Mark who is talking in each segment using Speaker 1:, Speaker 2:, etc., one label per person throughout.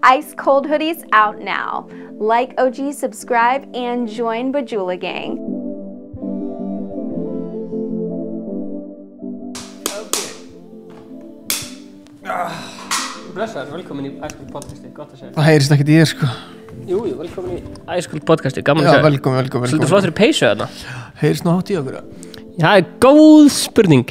Speaker 1: ice cold hoodies out now. Like OG, subscribe, and join Bajula Gang.
Speaker 2: Blessaður, velkomin í Æskuld podcasti, gott að segja.
Speaker 3: Það heyrist ekkert í þér sko.
Speaker 2: Jú, velkomin í Æskuld podcasti, gaman að
Speaker 3: Já,
Speaker 2: segja.
Speaker 3: velkomin.
Speaker 2: Svolítið flottur í peysu þarna.
Speaker 3: Heyrist nú hátt í okkur.
Speaker 2: Það góð spurning.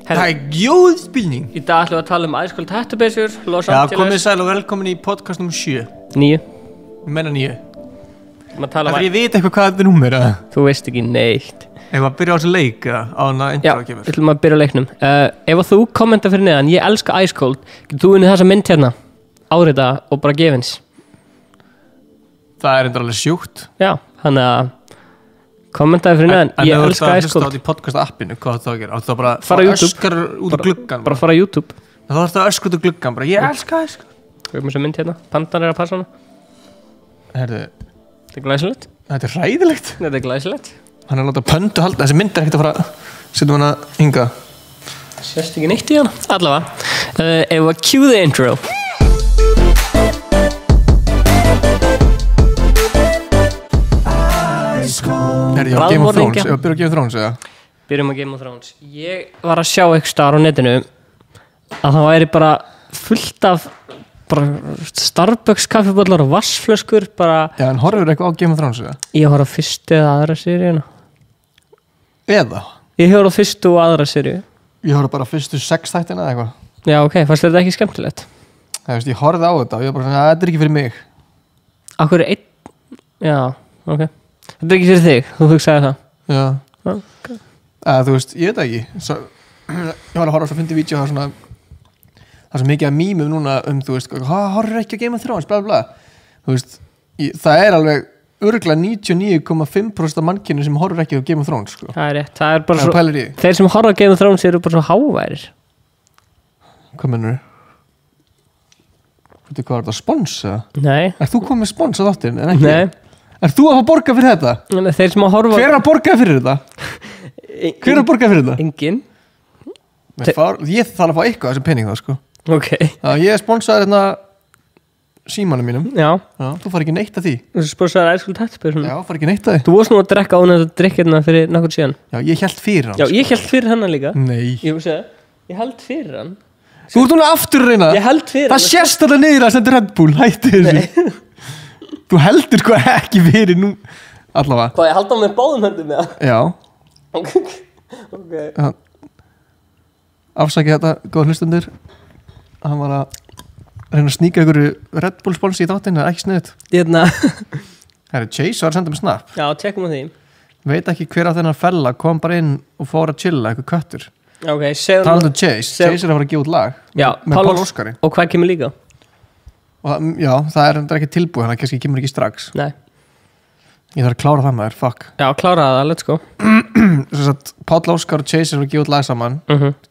Speaker 3: Það góð spurning.
Speaker 2: Í dag ætlum við að tala Æskuld hættupeysur, Los
Speaker 3: Já,
Speaker 2: Angeles.
Speaker 3: komið sæl og velkomin í podcast nr. 7.
Speaker 2: 9.
Speaker 3: Ég menna 9.
Speaker 2: Það
Speaker 3: ég veit eitthvað hvað þetta er númer að.
Speaker 2: Þú veist ekki neitt.
Speaker 3: Ef að byrja á þessu leik á hana intro að kemur.
Speaker 2: Já, ætlum að byrja á leiknum. Ef að þú kommenta fyrir neðan, ég elska Æskuld, getur þú unnið þessa mynd hérna, árita og bara gefins.
Speaker 3: Það er endur alveg sjúkt.
Speaker 2: Já, þannig að kommentaði fyrir neðan, ég elska Æskuld.
Speaker 3: En ef þú ert að hlusta á þetta í podcast appinu, hvað það gerir? Áttu það bara
Speaker 2: fara á YouTube.
Speaker 3: öskar út úr gluggan.
Speaker 2: Bara fara á YouTube.
Speaker 3: Það þarf það öskar út úr gluggan, bara ég elska Æskuld.
Speaker 2: Við erum þessa mynd hérna, pandan er að passa hana.
Speaker 3: Herðu,
Speaker 2: Þetta er glæsilegt.
Speaker 3: þetta er hræðilegt.
Speaker 2: Þetta er glæsilegt.
Speaker 3: Hann er að láta pöndu halda, þessi mynd er ekkert að fara setjum hana hinga.
Speaker 2: Sérst ekki neitt í hana. Allavega. Ef við cue the intro.
Speaker 3: Herðu, já, Game of Thrones, ef við byrja á Game of Thrones eða?
Speaker 2: Byrjum að Game of Thrones. Ég var að sjá eitthvað staðar á netinu að það væri bara fullt af bara Starbucks kaffibollar og vassflöskur bara.
Speaker 3: Já, en horfur eitthvað á Game of Thrones eða?
Speaker 2: Ég horf á fyrstu eða aðra seríuna.
Speaker 3: Eða?
Speaker 2: Ég horf á fyrstu og aðra seríu.
Speaker 3: Ég horf bara fyrstu 6 þættina eða eitthvað.
Speaker 2: Já, ok, fannst þetta ekki skemmtilegt?
Speaker 3: Það veist, ég horfði á þetta og ég var bara svona, þetta er ekki fyrir mig.
Speaker 2: Akkur er einn. Já, ok. Þetta er ekki fyrir þig, þú hugsaði það.
Speaker 3: Já.
Speaker 2: Ok.
Speaker 3: Þú veist, ég veit það ekki. Svo, ég var að horfa á svo fyndi vídeo það svona, það er svo mikið að mýmum núna þú veist, horfur ekki á Game of Thrones, bla bla bla. Þú veist, það er alveg örugglega 99,5% af mannkyninu sem horfur ekki á Game of Thrones, sko.
Speaker 2: Það er rétt, það er bara svo.
Speaker 3: Pælir í.
Speaker 2: Þeir sem horfa á Game of Thrones eru bara svo háværir.
Speaker 3: Hvað mennur? Veitu hvað er þetta, spons eða?
Speaker 2: Nei.
Speaker 3: Er þú komið spons á þáttinn, en ekki?
Speaker 2: Nei.
Speaker 3: Er þú að fá borga fyrir þetta?
Speaker 2: Þeir sem horfa.
Speaker 3: Hver er að borga fyrir þetta? Hver er að borga fyrir þetta?
Speaker 2: Engin.
Speaker 3: Ég þarf að fá eitthvað þessi pening þá, sko.
Speaker 2: Ok.
Speaker 3: Ég er sponsaður hérna símanum mínum.
Speaker 2: Já.
Speaker 3: Þú far ekki neitt að því.
Speaker 2: Þú sponsaður Æskuld hættupeysuna.
Speaker 3: Já, far ekki neitt að því.
Speaker 2: Þú varst nú að drekka ánægt að drikka hérna fyrir nokkur síðan.
Speaker 3: Já, ég held fyrir hann.
Speaker 2: Já, ég held fyrir hann líka.
Speaker 3: Nei.
Speaker 2: Ég held fyrir hann.
Speaker 3: Þú ert núna aftur að reyna.
Speaker 2: Ég held fyrir
Speaker 3: Það sést þetta niður að senda Red Bull. Hætti þessu. Þú heldur hvað ekki fyrir nú. Allavega.
Speaker 2: Hvað, ég held á með báðum höndum með það?
Speaker 3: Já.
Speaker 2: Ok.
Speaker 3: Afsakið þetta, góða hlustundur. Hann var að reyna að sníka einhverju Red Bull sponsi í þáttinn. Það er ekki sniðut. Það er Chase var að senda mig snap.
Speaker 2: Já, tjekkum á því.
Speaker 3: Veit ekki hver á þennan fella kom bara inn og fór að chilla eitthvað köttur.
Speaker 2: Ok, segðu
Speaker 3: Talandi Chase er að fara að gefa út lag.
Speaker 2: Já,
Speaker 3: með Paul Óskari.
Speaker 2: Og hvað kemur líka?
Speaker 3: Já, það er ekki tilbúið, þannig að kannski kemur ekki strax.
Speaker 2: Nei.
Speaker 3: Ég þarf að klára það maður, fuck.
Speaker 2: Já, kláraði það, let's go.
Speaker 3: Þess að Páll Óskar og Chase er að gefa út lag saman.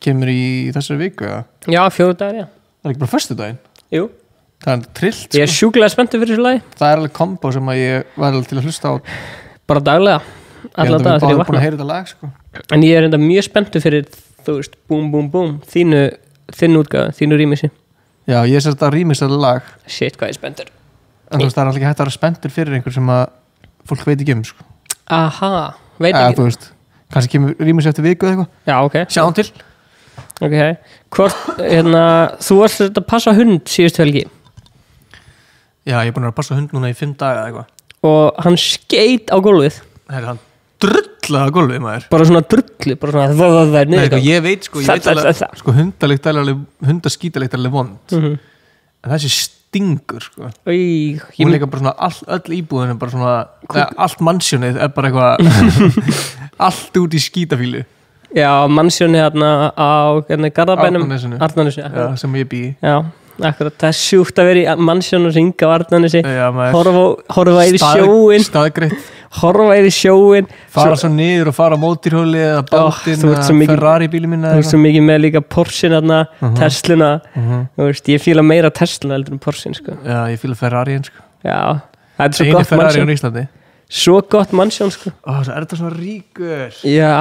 Speaker 3: Kemur í þessari viku, eða?
Speaker 2: Já, 4 dagar, já.
Speaker 3: Það er ekki bara föstudaginn?
Speaker 2: Jú.
Speaker 3: Það er trillt, sko.
Speaker 2: Ég er sjúklega spenntur fyrir þessu lagi.
Speaker 3: Það er alveg kombo sem að ég var alveg til að hlusta á.
Speaker 2: Bara daglega. Alla daga þegar ég
Speaker 3: búin
Speaker 2: vakna.
Speaker 3: að heyra þetta lag, sko.
Speaker 2: En ég er enda mjög spenntur fyrir, þú veist, búm, búm, búm, þínu útgáfu, þínu rýmisi.
Speaker 3: Já, ég sé þetta rýmis þetta lag.
Speaker 2: Shit, hvað ég er spenntur.
Speaker 3: En þú veist, það er alltaf ekki hægt að vera spenntur fyrir einhver sem að fólk veit ekki sko.
Speaker 2: Aha, veit ekki.
Speaker 3: Þú veist, kannski kemur rýmis eftir viku eða eitthvað.
Speaker 2: Já, ok.
Speaker 3: Sjáum til.
Speaker 2: Ok, hvort, þú varst að passa hund síðustu helgi.
Speaker 3: Já, ég er búin að passa hund núna í 5 daga eða eitthvað.
Speaker 2: Og hann skeit á gólfið.
Speaker 3: Hann drullaði á gólfið, maður.
Speaker 2: Bara svona drullu, bara svona það
Speaker 3: Nei, sko, ég veit alveg, sko, hundaskítalikt er alveg vond. En þessi stingur, sko. Hún líka bara svona öll íbúðinu, bara svona allt mansjónið er bara eitthvað allt út í skítafílu.
Speaker 2: Já, mansjónið hérna á Garðabænum
Speaker 3: Arnarnesinu, já, sem ég bý í.
Speaker 2: Já, akkurat, það er sjúkt að vera í mansjónu og ringa á Arnarnesi. Horfa yfir sjóin.
Speaker 3: Staðgreitt.
Speaker 2: Horfa yfir sjóin.
Speaker 3: Fara svo niður og fara á mótorhjóli eða bátinn eða Ferrari bílum minna.
Speaker 2: Þú veist svo mikið með líka Porschen hérna, Tesluna. Þú veist, ég fíla meira Tesluna heldur en Porschen, sko.
Speaker 3: Já, ég fíla Ferrariinn, sko.
Speaker 2: Já, það er svo gott
Speaker 3: Ferrariinn í Íslandi.
Speaker 2: Svo gott mansjón, sko.
Speaker 3: Það er þetta svona ríkur.
Speaker 2: Já.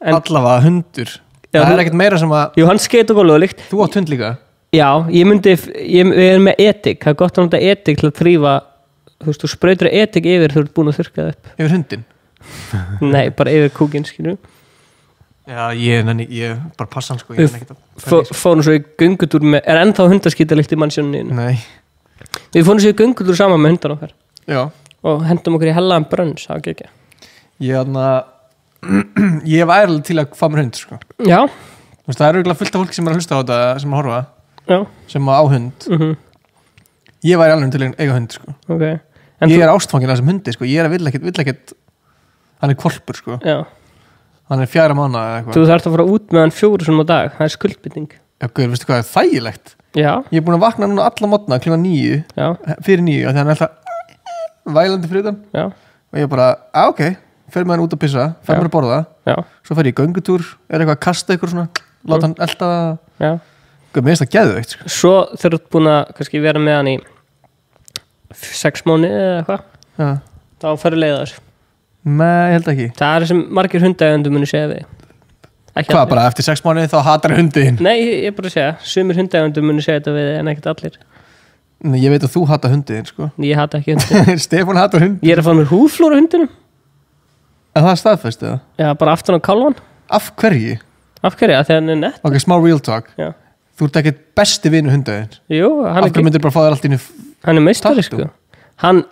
Speaker 3: Allavega hundur. Það er ekkert meira sem að...
Speaker 2: Jú, hann skeit og gólfið og líkt.
Speaker 3: Þú átt hund líka?
Speaker 2: Já, við erum með etik. Það er gott að nota etik til að þrífa. Þú veist, þú sprautir etik yfir þú ert búin að þurrka það upp.
Speaker 3: Yfir hundin?
Speaker 2: Nei, bara yfir kúkinn, skilur.
Speaker 3: Já, ég bara passa hann sko. Við
Speaker 2: fórum svo í göngutúr með, er ennþá hundaskítalikt í mannsjóninni?
Speaker 3: Nei.
Speaker 2: Við fórum svo í göngutúr saman með hundan okkar.
Speaker 3: Já.
Speaker 2: Og hendum okkur í hellaðan brönns, það var ekki.
Speaker 3: Ég var ærlega til að fá mér hund sko.
Speaker 2: Já.
Speaker 3: Þú veist, það er auðvitað fullt af fólki sem er að hlusta á þetta, sem að horfa.
Speaker 2: Já.
Speaker 3: Sem að á hund. Ég væri alveg til að eiga hund sko.
Speaker 2: Ok.
Speaker 3: Ég er ástfangin af þessum hundi sko. Ég er að vill ekkert hann er hvolpur sko.
Speaker 2: Já.
Speaker 3: Hann er 4 mánaða eða eitthvað.
Speaker 2: Þú þarft að fara út með hann 4 sinnum á dag. Það er skuldbinding.
Speaker 3: Já, guður, veistu hvað er þægilegt?
Speaker 2: Já.
Speaker 3: Ég er búin að vakna núna alla mótna kl. 9. Já. Fyrir 9 og þannig hann er alltaf vælandi fyrir utan. Já. Og ég bara, ok, fer með hann út að pissa, fer mér að borða. Já. Svo fer ég í göngutúr, er eitthvað að kasta ykkur svona, láta hann elta það. Já. Guður, mér finnst það geðveikt sko. Svo
Speaker 2: þegar þú ert búin að kannski vera með hann í 6 mánuði eða eitthvað. Já. Þá ferðu leið á þessu.
Speaker 3: Nei, ég held ekki.
Speaker 2: Það er sem margir hundaeigendur muni segja við.
Speaker 3: Hvað, bara eftir 6 mánuði þá hatar hundin?
Speaker 2: Nei, ég er bara að segja, sumir hundaeigendur muni segja þetta við en ekkert allir.
Speaker 3: Nei, ég veit að þú hatar hundin, sko.
Speaker 2: Ég hata ekki hundin.
Speaker 3: Stefán hatar hundin.
Speaker 2: Ég er að fá mér húðflúr á hundinum.
Speaker 3: En það er staðfest, eða?
Speaker 2: Já, bara aftan á kálvan.
Speaker 3: Af hverju?
Speaker 2: Af hverju, þegar hann er nett.
Speaker 3: Ok, smá real talk. Já. Þú ert ekkert besti vinur hundaðinn.
Speaker 2: Jú, hann
Speaker 3: er ekki. Af hverju myndir bara fá þér allt inn í
Speaker 2: hann er meistari, sko. Hann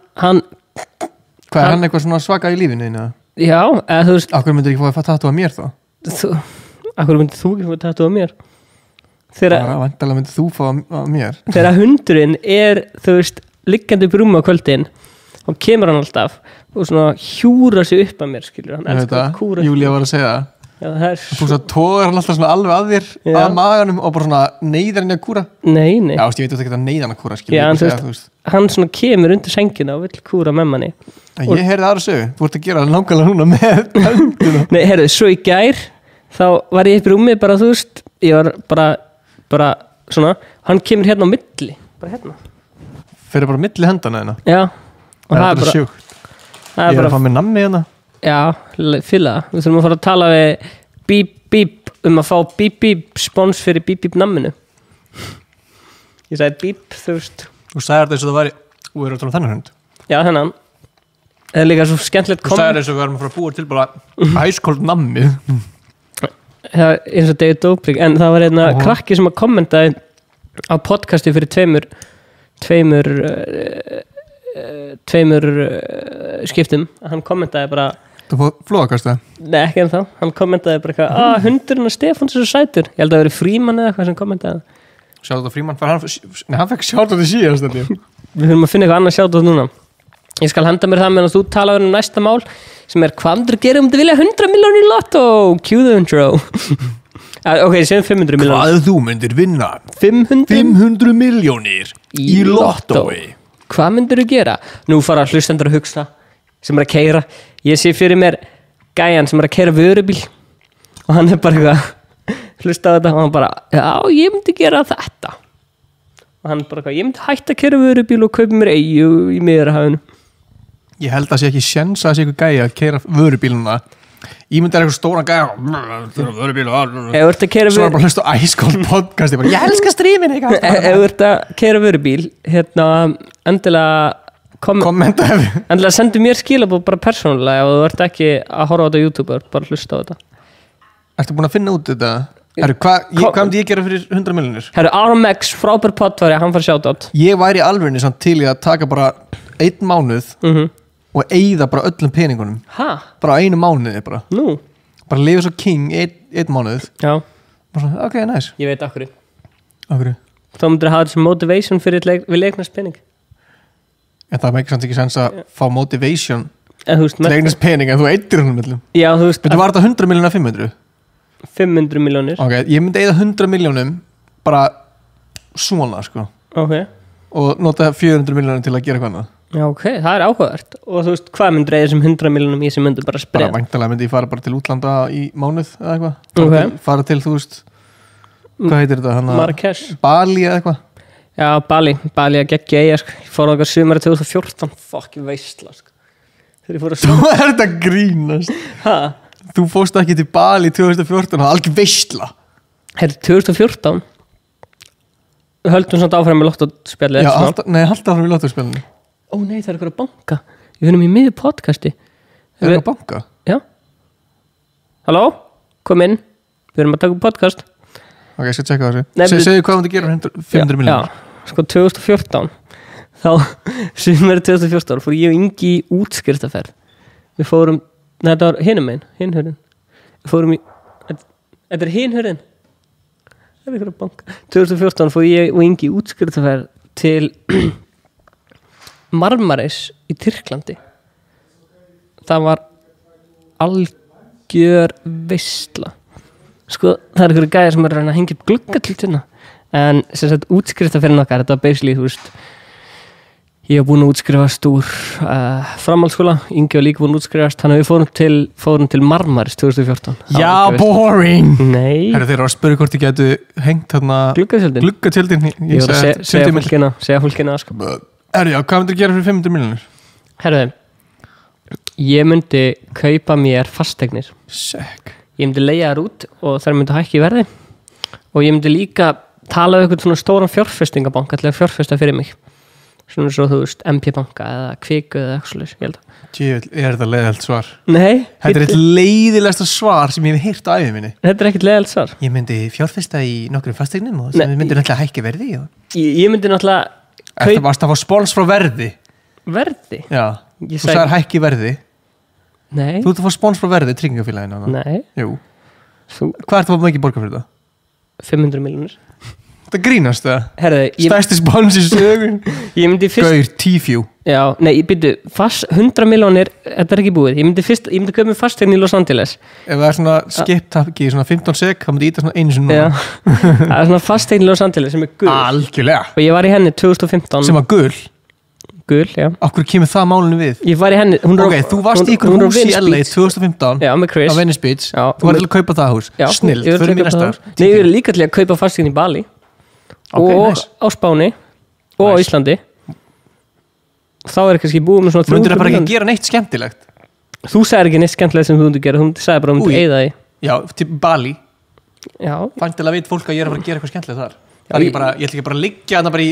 Speaker 3: Hvað er hann eitthvað svona svaka í lífinu þínu?
Speaker 2: Já, eða þú veist.
Speaker 3: Af hverju myndir ekki fá að tattu á mér þá?
Speaker 2: Af hverju myndir þú ekki fá að tattu á mér?
Speaker 3: Bara væntanlega myndir þú fá á mér.
Speaker 2: Þegar hundurinn er, þú veist, liggjandi upp í rúmi á kvöldin og kemur hann alltaf og svona hjúra sig upp að mér, skilur. Hann elskar að kúra.
Speaker 3: Júlía var að segja það.
Speaker 2: Já, það er
Speaker 3: svo. Þú tógar hann alltaf svona alveg að þér að maganum og bara svona neyðar hann að kúra.
Speaker 2: Nei.
Speaker 3: Já, ég veit ekki að neyða hann að kúra, skilur.
Speaker 2: Já, þú veist, hann svona kemur undir sengina og vill kúra með manni.
Speaker 3: Ég heyrði aðra sögu, þú ert að gera nákvæmlega núna með höndina.
Speaker 2: Nei, heyrðu, svo í gær þá var ég upp í rúmi bara, þú veist, ég var bara svona, hann kemur hérna á milli, bara hérna.
Speaker 3: Fyrir bara milli hendana hérna?
Speaker 2: Já.
Speaker 3: Og það er bara sjúkt. Ég er að fá mér nammi hérna. Já,
Speaker 2: fylla það. Við þurfum að fara að tala við bíp að fá bíp spons fyrir bíp namminu. Ég sagði bíp, þú veist.
Speaker 3: Þú sagði þetta eins og það væri, þú eru að tala um þennan hund.
Speaker 2: Já, þennan. Það er líka svo skemmtilegt
Speaker 3: Þú sagði þetta eins og við erum að fara að búa til bara æskold nammi.
Speaker 2: Það er eins og David Dobrik, en það var einna krakki sem að kommentaði á podcasti fyrir tveimur skiptum. Hann kommentaði bara
Speaker 3: Þú fóð flóðakasta?
Speaker 2: Nei, ekki en þá. Hann kommentaði bara eitthvað hundurinn og Stefáns er svo sætur. Ég held að það veri Frímann eða eitthvað sem kommentaði.
Speaker 3: Shoutout á Frímann? Hann fekk shoutout í síðast.
Speaker 2: Við þurfum að finna eitthvað annað shoutout núna. Ég skal henda mér það meðan þú talaður um næsta mál sem er hvað myndir gera þú vilja 100 milljónir í lottó? Cue the intro. Ok, segjum 500 milljónir.
Speaker 3: Hvað þú myndir vinna?
Speaker 2: 500
Speaker 3: milljónir í lottói.
Speaker 2: Hvað myndir þú gera? Nú fara hlustendur að hugsa sem er að keyra. Ég sé fyrir mér gæjan sem er að keyra vörubíl og hann er bara eitthvað hlusta á þetta og hann bara, já, ég myndi gera þetta og hann bara eitthvað, ég myndi hætta að keyra vörubíl og kaupa mér eyju í Miðjarðarhafinu.
Speaker 3: Ég held að sé ekki séns að sé eitthvað gæja að keyra vörubíluna. Ég myndi eitthvað stóran gæja vörubíl svo er bara hlusta á æskold podcast ég elska strímin
Speaker 2: ef þú ert að keyra vörubíl endilega endilega sendu mér skilabóð bara persónulega ef þú ert ekki að horfa á þetta á YouTube bara hlusta á þetta.
Speaker 3: Ertu búin að finna út þetta? Hvað myndi ég gera fyrir 100 milljónir?
Speaker 2: RMX, frábær poddvari, hann fær shoutout.
Speaker 3: Ég væri alvegni samt til í að taka bara 1 mánuð og eyða bara öllum peningunum. Bara 1 mánuði bara.
Speaker 2: Nú?
Speaker 3: Bara lifa svo king 1 mánuð.
Speaker 2: Já.
Speaker 3: Bara, ok, nice.
Speaker 2: Ég veit okkur.
Speaker 3: Okkur?
Speaker 2: Þá myndir að hafa þessi motivation fyrir við leiknast pening.
Speaker 3: En það meikir samt ekki sens að fá motivation til eignast pening en þú eittir húnum millum.
Speaker 2: Já, þú veist.
Speaker 3: Þetta var þetta 100 milljónir 500?
Speaker 2: 500 milljónir.
Speaker 3: Ok, ég myndi eyða 100 milljónum bara svona, sko.
Speaker 2: Ok.
Speaker 3: Og nota 400 milljónir til að gera eitthvað annað.
Speaker 2: Já, ok, það er áhugavert. Og þú veist, hvað myndir eyða þessum 100 milljónum í sem myndir bara spreða?
Speaker 3: Bara væntanlega myndi ég fara bara til útlanda í mánuð eða eitthvað.
Speaker 2: Ok.
Speaker 3: Fara til, þú veist, hvað heitir þetta?
Speaker 2: Marrakesh.
Speaker 3: Bali eða eitthvað.
Speaker 2: Já, Bali að geggja eiga, sko. Ég fór á okkar sumari 2014, fucking veistla, sko. Þegar ég fór að
Speaker 3: Þú ert að grínast.
Speaker 2: Hæ?
Speaker 3: Þú fórst ekki til Bali 2014 og algjör veistla.
Speaker 2: Herri, 2014? höldum samt áfram með lottóspjallið
Speaker 3: Já, halda áfram í lottóspjallinu.
Speaker 2: Ó nei, það er eitthvað að banka. Við finnum í miður podcasti.
Speaker 3: Er það að banka?
Speaker 2: Já. Halló, kom inn. Við erum að taka upp podcast.
Speaker 3: Ok, ég skal tjekka þessu. Segðu hvað þú gerir 500 miljónir.
Speaker 2: Já, sko 2014 þá, sumari 2014 fór ég og Ingi í útskriftaferð. Við fórum, þetta var hinum einn, hinhörðin. Við fórum í, þetta er hinhörðin. Það er eitthvað að banka. 2014 fór ég og Ingi í útskriftaferð til Marmaris í Tyrklandi. Það var algjör veisla. Sko, það er einhverju gæjar sem er að reyna að hengja upp glugga til tuna. En sem sagt útskriftaferðin okkar, þetta var basically, þú veist, ég hef búin að útskrifast úr framhaldsskóla, Ingi var líka búin að útskrifast, þannig að við fórum til Marmaris 2014.
Speaker 3: Já, boring!
Speaker 2: Nei.
Speaker 3: Herru, þeir eru að spyrja hvort ég gætu hengt þarna gluggatjöldin.
Speaker 2: Ég var að segja fólkina sko.
Speaker 3: Herru, já, hvað myndir að gera fyrir 500 miljónir?
Speaker 2: Herru, ég myndi kaupa mér fasteignir.
Speaker 3: Sekk.
Speaker 2: Ég myndi leigja þær út og þær myndi hækka í verði og ég myndi líka tala um eitthvað svona stóran fjárfestingabanka til að fjárfesta fyrir mig. Svona svo, þú veist, MP-banka eða Kviku eða eitthvað svolítið, ég held að.
Speaker 3: Djöfull, er þetta leiðilegt svar?
Speaker 2: Nei.
Speaker 3: Þetta er eitt leiðilegasta svar sem ég hef heyrt á ævi minni.
Speaker 2: Þetta er ekkert leiðilegt svar.
Speaker 3: Ég myndi fjárfesta í nokkrum fasteignum og sem myndi náttúrulega hækka verði.
Speaker 2: Ég myndi náttúrulega
Speaker 3: Þetta varst að fá spons frá verði.
Speaker 2: Verði?
Speaker 3: Já, þú sagðir hækki verði.
Speaker 2: Nei.
Speaker 3: Þú ert að fá spons frá verði, tryggingafélaginu.
Speaker 2: Nei.
Speaker 3: Jú. Hvað ertu að fá mikið borga fyrir það?
Speaker 2: 500 milljónir.
Speaker 3: Það grínast það?
Speaker 2: Herðu,
Speaker 3: stærsti spons í sögun.
Speaker 2: Ég myndi fyrst
Speaker 3: Gaur, T-View.
Speaker 2: Já, nei, ég byrju, 100 milljónir, þetta er ekki búið. Ég myndi kaupa mér fasteign í Los Angeles.
Speaker 3: Ef það er svona skiptapki, svona 15 sek, þá myndi ég íta svona einu sinni núna.
Speaker 2: Það er svona fasteign í Los Angeles sem er gul.
Speaker 3: Algjörlega.
Speaker 2: Og ég var í henni 2015.
Speaker 3: Sem var gul?
Speaker 2: Gul, já.
Speaker 3: Akkur kemur það málinu við?
Speaker 2: Ég var í henni,
Speaker 3: Ok, þú varst í ykkur hús í LA 2015.
Speaker 2: Já, með Chris.
Speaker 3: Á Venice Beach.
Speaker 2: Já.
Speaker 3: Þú var til að kaupa það hús.
Speaker 2: Já.
Speaker 3: Snill, förum í næsta ár.
Speaker 2: Nei, ég er líka til að kaupa fasteign í Bali. Og
Speaker 3: nice.
Speaker 2: á Spáni. Og á Íslandi. Þá er kannski búið með svona 300
Speaker 3: Mundur það bara ekki gera neitt skemmtilegt?
Speaker 2: Þú sagðir ekki neitt skemmtilegt sem þú myndir gera. Þú sagði bara að eyða því.
Speaker 3: Já, til Bali.
Speaker 2: Já.
Speaker 3: Fann til að veit fólk að ég er að fara að gera eitthvað skemmtilegt þar. Ég ætla ekki bara að liggja þarna bara í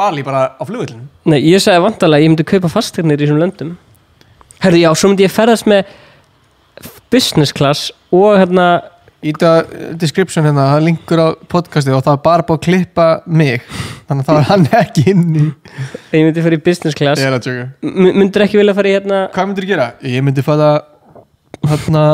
Speaker 3: Bali bara á flugvöllinu. Nei,
Speaker 2: ég sagði vantarlega að ég myndi kaupa fasteignir í þessum löndum. Herðu, já, svo myndi ég ferðast með business class og hérna
Speaker 3: í þetta description hérna, það linkur á podcastið og það er bara búið að klippa mig, þannig að það er hann ekki inn í.
Speaker 2: Ég myndi fara í business class.
Speaker 3: Ég er að tjóka.
Speaker 2: Myndir ekki vilja fara í hérna.
Speaker 3: Hvað myndir gera? Ég myndi fara hérna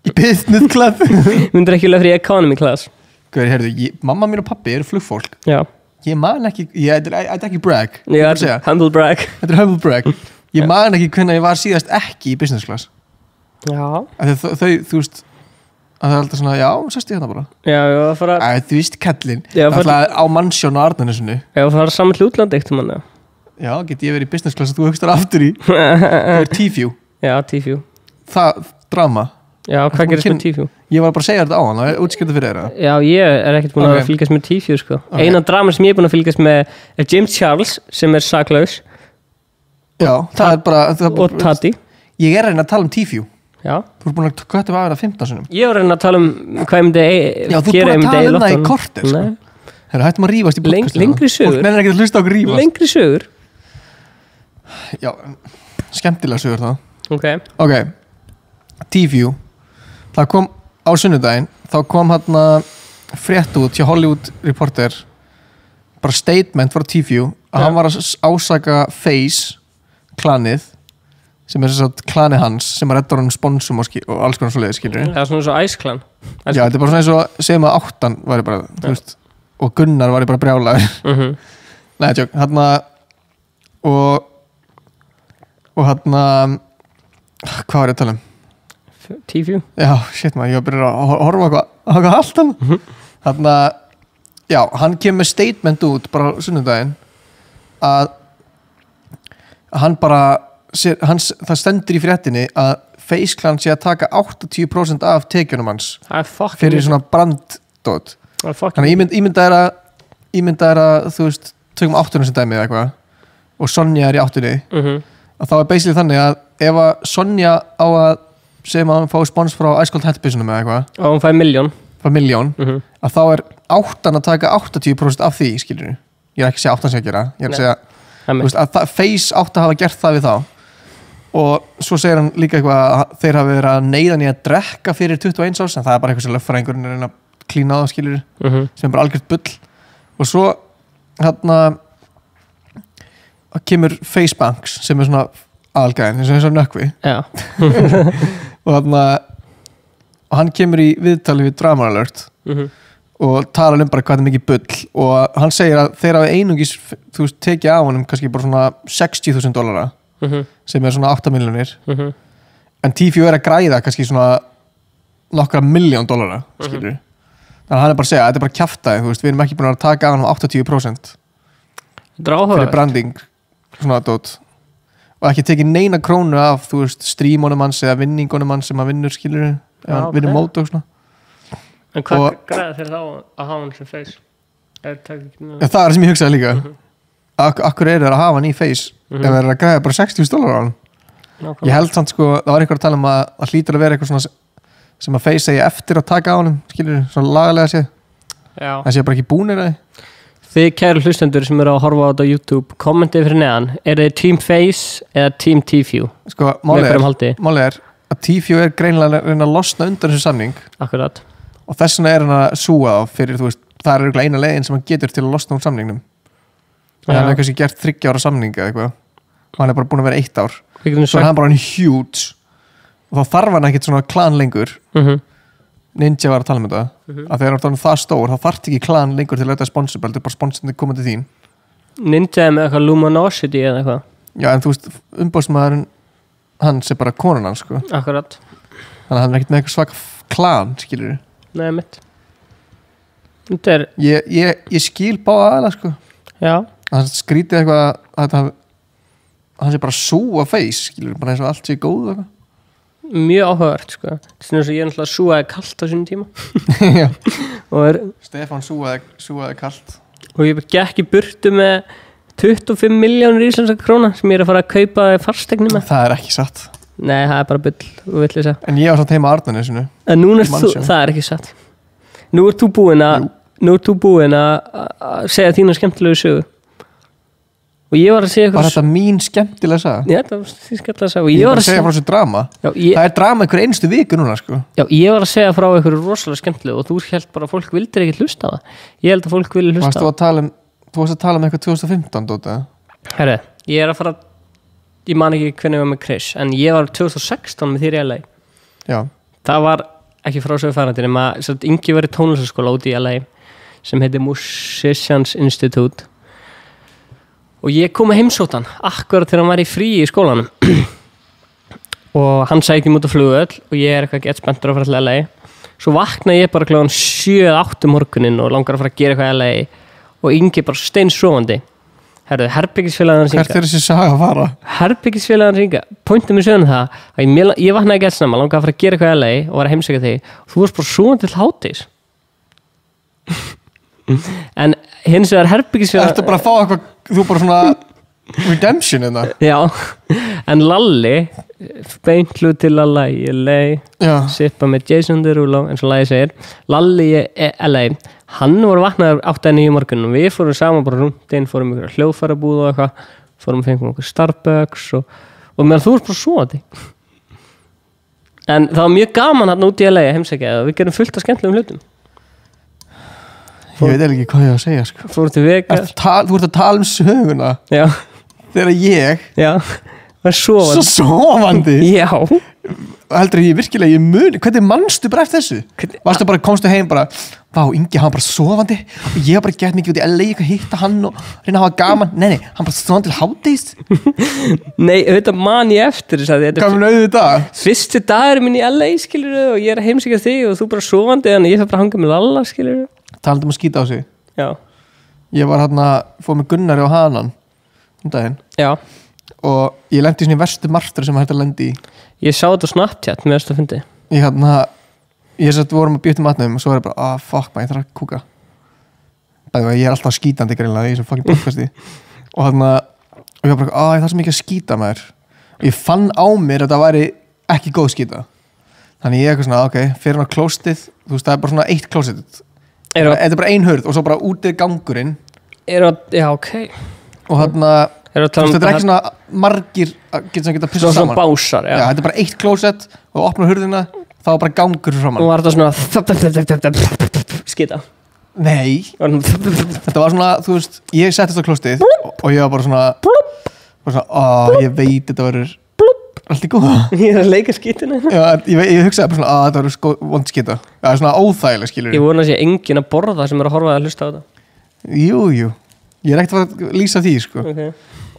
Speaker 3: í business class.
Speaker 2: Myndir ekki vilja fara í economy class.
Speaker 3: Hvað heyrðu, mamma mín og pappi eru flugfólk.
Speaker 2: Já.
Speaker 3: Ég man ekki, þetta er ekki brag.
Speaker 2: Já, humble brag.
Speaker 3: Þetta er humble brag. Ég man ekki hvernig ég var síðast ekki í business class.
Speaker 2: Já.
Speaker 3: Þau, þú veist, að það er alltaf svona, já, sest ég hérna bara.
Speaker 2: Já, ég var að fara.
Speaker 3: Þú veist, kallinn. Það er alltaf á mannsjón og Arnarnesinu.
Speaker 2: Já, það var saman til útlandi eitt mann.
Speaker 3: Já, get ég verið í business class að þú hugstar aftur í. Það er T-View. Já,
Speaker 2: T-View.
Speaker 3: Það, drama.
Speaker 2: Já, hvað gerist með T-View?
Speaker 3: Ég var bara að segja þetta á hann, það er útskipta fyrir þeirra.
Speaker 2: Já, ég er ekkert búin að fylgjast með T-View sko. Eina drama sem ég er búin að fylgjast með er James Charles sem er saklaus.
Speaker 3: Já, það er bara
Speaker 2: og Tati.
Speaker 3: Ég er að reyna að tala um T-View.
Speaker 2: Já.
Speaker 3: Þú ert búin að kötta af það 15 sinum.
Speaker 2: Ég var að reyna að tala um hvað ég myndi
Speaker 3: já, þú ert búin að tala um það í korter sko. Þegar hættum að rífast í podcastinu.
Speaker 2: Lengri sögur.
Speaker 3: Fólk nennir ekki að hlusta á okkur rífast.
Speaker 2: Lengri sögur.
Speaker 3: Já, skemmtilega sögur það.
Speaker 2: Ok.
Speaker 3: T-View. Það kom á sunnudaginn, þá kom hérna frétt út hjá Hollywood Reporter, bara statement frá T-View að hann var að ásaka Face klanið, sem er þess að klanið hans, sem að redda honum sponsum og alls konar svoleiðis, skilur.
Speaker 2: Það er svona eins og Ice Clan.
Speaker 3: Já, þetta er bara svona eins og segjum að 8 væri bara, þú veist, og Gunnar væri bara brjálaður. Nei, tjók, hérna og hérna hvað var ég að tala um?
Speaker 2: T-View.
Speaker 3: Já, shit maður, ég var byrjað að horfa eitthvað allt hann. Þannig að, já, hann kemur með statement út bara sunnudaginn að hann bara, það stendur í fréttinni að Face Clan sé að taka 80% af tekjunum hans fyrir svona branddót. Þannig að ímynda er að, þú veist, tökum 8 sem dæmi eða eitthvað og Sonja er í 8 að þá er basically þannig að ef að Sonja á að segjum að hann fái spons frá Ice Cold Hat Businum eða eitthvað
Speaker 2: og hann fær 1 milljón
Speaker 3: var 1.000.000 að þá er 8 að taka 80% af því, skilur ég er ekki að segja 8 að gera, ég er að segja þú veist, að Face 8 hafa gert það við þá og svo segir hann líka eitthvað að þeir hafa verið að neyða hann í að drekka fyrir 21 árs, en það er bara eitthvað sem lögfræðingurinn er að klína á það, skilur sem er bara algjört bull og svo hérna kemur Facebanks sem er svona aðalgæðin eins og þessar nökkvi og þarna og hann kemur í viðtali við Drama Alert og talar bara hvað er mikið bull og hann segir að þeir hafa einungis þú veist tekið á honum kannski bara svona $60,000 sem er svona 8 milljónir en T4 er að græða kannski svona nokkra $1,000,000 skilur þannig að hann er bara að segja að þetta er bara kjaftaði þú veist við erum ekki búin að taka á honum 80% fyrir branding svona dót og ekki tekið neina krónu af þú veist strímonum hans eða vinningunum hans sem hann vinnur skilur eða hann vinnur mót og svona
Speaker 2: en hvað græða þeir þá að hafa hann sem Face?
Speaker 3: Það er sem ég hugsaði líka akkur er það að hafa hann í Face ef það er að græða bara $60,000 á hann ég held samt sko, það var einhver að tala um að það hlýtur að vera eitthvað svona sem að Face segi eftir að taka á hann skilur, svona lagalega séð það sé bara ekki búnir að
Speaker 2: Þið kæru hlustendur sem eru að horfa á þetta á YouTube kommentið fyrir neðan, er þið Team Face eða Team T4?
Speaker 3: Sko, málið er að T4 er greinilega að reyna að losna undan þessu samning
Speaker 2: Akkurat
Speaker 3: og þess vegna er hann að súga á fyrir, þú veist, það er eiginlega eina leiðin sem hann getur til að losna úr samningnum hann hefur kannski gert 3 ára samning eða eitthvað og hann er bara búin að vera 1 ár svo er hann bara hann huge og þá þarf hann ekkert svona klan lengur Ninja var að tala um þetta að þegar það stór, þá þarf ekki klan lengur til að þetta sponsor, bara sponsorinn koma til þín
Speaker 2: Ninja er með eitthvað Luminosity eða eitthvað
Speaker 3: Já, en þú veist, umbóðsmaðurinn hans er bara konan hans sko.
Speaker 2: Akkurat
Speaker 3: Þannig að hann er ekkert með eitthvað svaka klan, skilur
Speaker 2: Nei, mitt Þetta er
Speaker 3: Ég skil báða aðeins sko.
Speaker 2: Já
Speaker 3: Hann skrítið eitthvað að hann sé bara súa Face, skilur bara eins og allt sé góð eitthvað
Speaker 2: Mjög áhugavert sko. Þess að ég náttúrulega súaði kalt á sínum tíma
Speaker 3: Stefán súaði kalt
Speaker 2: og ég gekk í burtu með 25 milljónir íslenska króna sem ég er að fara að kaupa fasteigni með
Speaker 3: Það er ekki satt
Speaker 2: Nei, það er bara bull og vitleysa
Speaker 3: En ég var samt heima á Arnarnesinu
Speaker 2: En núna það er ekki satt Nú ert þú búin að segja þína skemmtilegu sögu og ég var að segja
Speaker 3: Var þetta mín skemmtilega saga?
Speaker 2: Já, það var því skemmtilega saga
Speaker 3: Ég var að segja frá þessu drama Það er drama einhver einstu viku núna sko.
Speaker 2: Já, ég var að segja frá einhverju rosalega skemmtilegu og þú held bara að fólk vildir ekki hlusta á það Ég held að fólk vilja hlusta á
Speaker 3: Þú varst að tala um eitthvað 2015 Dóta
Speaker 2: Herri, ég er að fara Ég man ekki hvernig ég var með Chris en ég var 2016 með þér í LA
Speaker 3: Já
Speaker 2: Það var ekki frásögu færandi nema Ingi var í tónlistaskóla út í LA sem heitir Musicians Institute og ég kom að heimsóta hann akkurat þegar hann var í fríi í skólanum og hann sækir mig út á flugvöll og ég er eitthvað gett spenntur að fara til LA svo vakna ég bara kláðan 7-8 morgunin og langar að fara að gera eitthvað í LA og Ingi bara steinsofandi Herðu, herbyggisfélagin hans
Speaker 3: Hvert er þessi saga að fara?
Speaker 2: Herbyggisfélagin hans Inga pointið mér sögum það að ég vaknaði gett snemma langar að fara að gera eitthvað í LA og var að heimsækja þig og þú varst bara sofandi til hádegis en hins vegar herbyggisfélag
Speaker 3: Ertu bara að fá eitthvað þú bara svona redemption innan
Speaker 2: Já, en Lalli beintlu til Lalla í LA sippa með Jason Derulo eins og lagi segir Lalli í LA hann voru vaknaður 8-9 morgun og við fórum saman bara rúndinn fórum ykkur hljóðfærabúð og eitthvað fórum að fengum okkur Starbucks og meðan þú ert bara svo að þig en það var mjög gaman hann út í LA heimsækja og við gerum fullt af skemmtilegum hlutum
Speaker 3: Ég veit ekki hvað ég á að segja sko.
Speaker 2: Fórum til Vegas
Speaker 3: Þú ert að tala um söguna
Speaker 2: Já
Speaker 3: Þegar ég
Speaker 2: var sofandi
Speaker 3: Svo sofandi
Speaker 2: Já
Speaker 3: Heldur ég virkilega ég muni Hvernig manstu bara eftir þessu? Komstu heim bara Vá, Ingi, hann bara sofandi og ég var bara gett mikið út í LA að hitta hann og reyna að hafa gaman Nei, hann bara sofandi til hádegis
Speaker 2: Nei, auðvitað man ég eftir
Speaker 3: Hvað mun auðvitað?
Speaker 2: Fyrsti dagur minn í LA, skilurðu og ég er að heimsækja þig og þú bara sofandi en ég fyrir bara að hanga með Lalla, skilurðu
Speaker 3: Talandi að skýta á sig
Speaker 2: Já
Speaker 3: Ég var fór með Gunnari og Hanan daginn
Speaker 2: Já
Speaker 3: og ég lendi í svona verstu martur sem hægt að lendi í
Speaker 2: Ég sá þetta á Snapchat með þess að fundi
Speaker 3: Ég vorum að bjóta matnum og svo var ég bara fuck maður, ég þarf að kúka ég er alltaf skítandi greinlega í þessum fucking podcasti og ég var bara ég þarf svo mikið að skýta maður og ég fann á mér að það væri ekki góð skýta Þannig ég eitthvað svona, ok, fyrir hann á klóstið þú veist, það er bara svona eitt klóstið þetta er bara ein hurð og svo bara útið gangurinn
Speaker 2: já, ok
Speaker 3: og þarna þetta er ekki svona margir geta pissað saman
Speaker 2: svona básar,
Speaker 3: já, þetta er bara eitt klósett og opna hurðina þá er bara gangur framan
Speaker 2: og var þetta svona skita
Speaker 3: nei, þetta var svona þú veist, ég settist á klóstið og ég var bara svona ég veit þetta verður allt í góða
Speaker 2: ég er að leika skitinu
Speaker 3: já, ég hugsaði bara svona þetta verður vond skita það er svona óþægileg skilur
Speaker 2: ég vona að sé enginn að borða sem er að horfa að hlusta á þetta
Speaker 3: jú, ég er ekkert að lýsa því sko.
Speaker 2: okay.